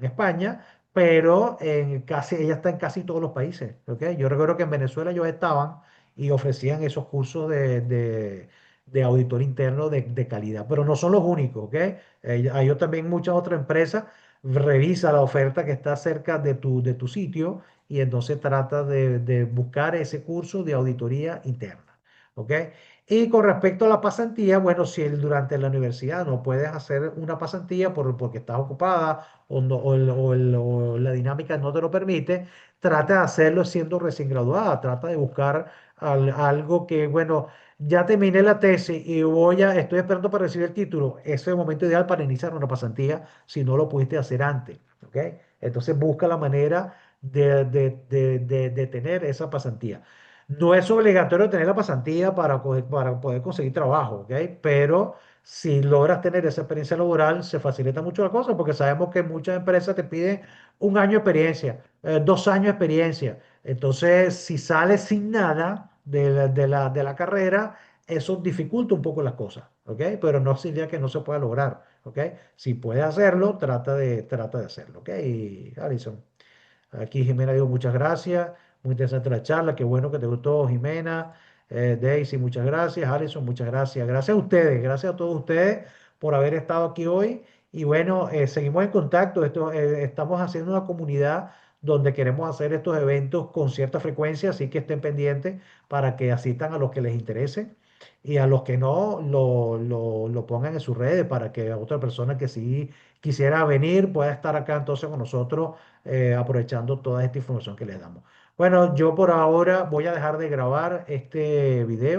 España, pero ella está en casi todos los países. ¿Ok? Yo recuerdo que en Venezuela ellos estaban y ofrecían esos cursos de auditor interno de calidad, pero no son los únicos. ¿Ok? Hay también muchas otras empresas. Revisa la oferta que está cerca de tu sitio y entonces trata de buscar ese curso de auditoría interna. ¿Ok? Y con respecto a la pasantía, bueno, si durante la universidad no puedes hacer una pasantía porque estás ocupada o la dinámica no te lo permite, trata de hacerlo siendo recién graduada, trata de buscar algo que, bueno, ya terminé la tesis y estoy esperando para recibir el título. Ese es el momento ideal para iniciar una pasantía si no lo pudiste hacer antes. ¿Ok? Entonces busca la manera de tener esa pasantía. No es obligatorio tener la pasantía para poder conseguir trabajo, ¿ok? Pero si logras tener esa experiencia laboral, se facilita mucho la cosa porque sabemos que muchas empresas te piden 1 año de experiencia, 2 años de experiencia. Entonces, si sales sin nada de la carrera, eso dificulta un poco las cosas, ¿ok? Pero no significa que no se pueda lograr, ¿ok? Si puedes hacerlo, trata de hacerlo, ¿ok? Alison. Aquí Jimena digo muchas gracias, muy interesante la charla, qué bueno que te gustó Jimena, Daisy, muchas gracias, Alison, muchas gracias, gracias a ustedes, gracias a todos ustedes por haber estado aquí hoy y bueno, seguimos en contacto, estamos haciendo una comunidad donde queremos hacer estos eventos con cierta frecuencia, así que estén pendientes para que asistan a los que les interese y a los que no lo pongan en sus redes para que otra persona que sí quisiera venir pueda estar acá entonces con nosotros aprovechando toda esta información que les damos. Bueno, yo por ahora voy a dejar de grabar este video.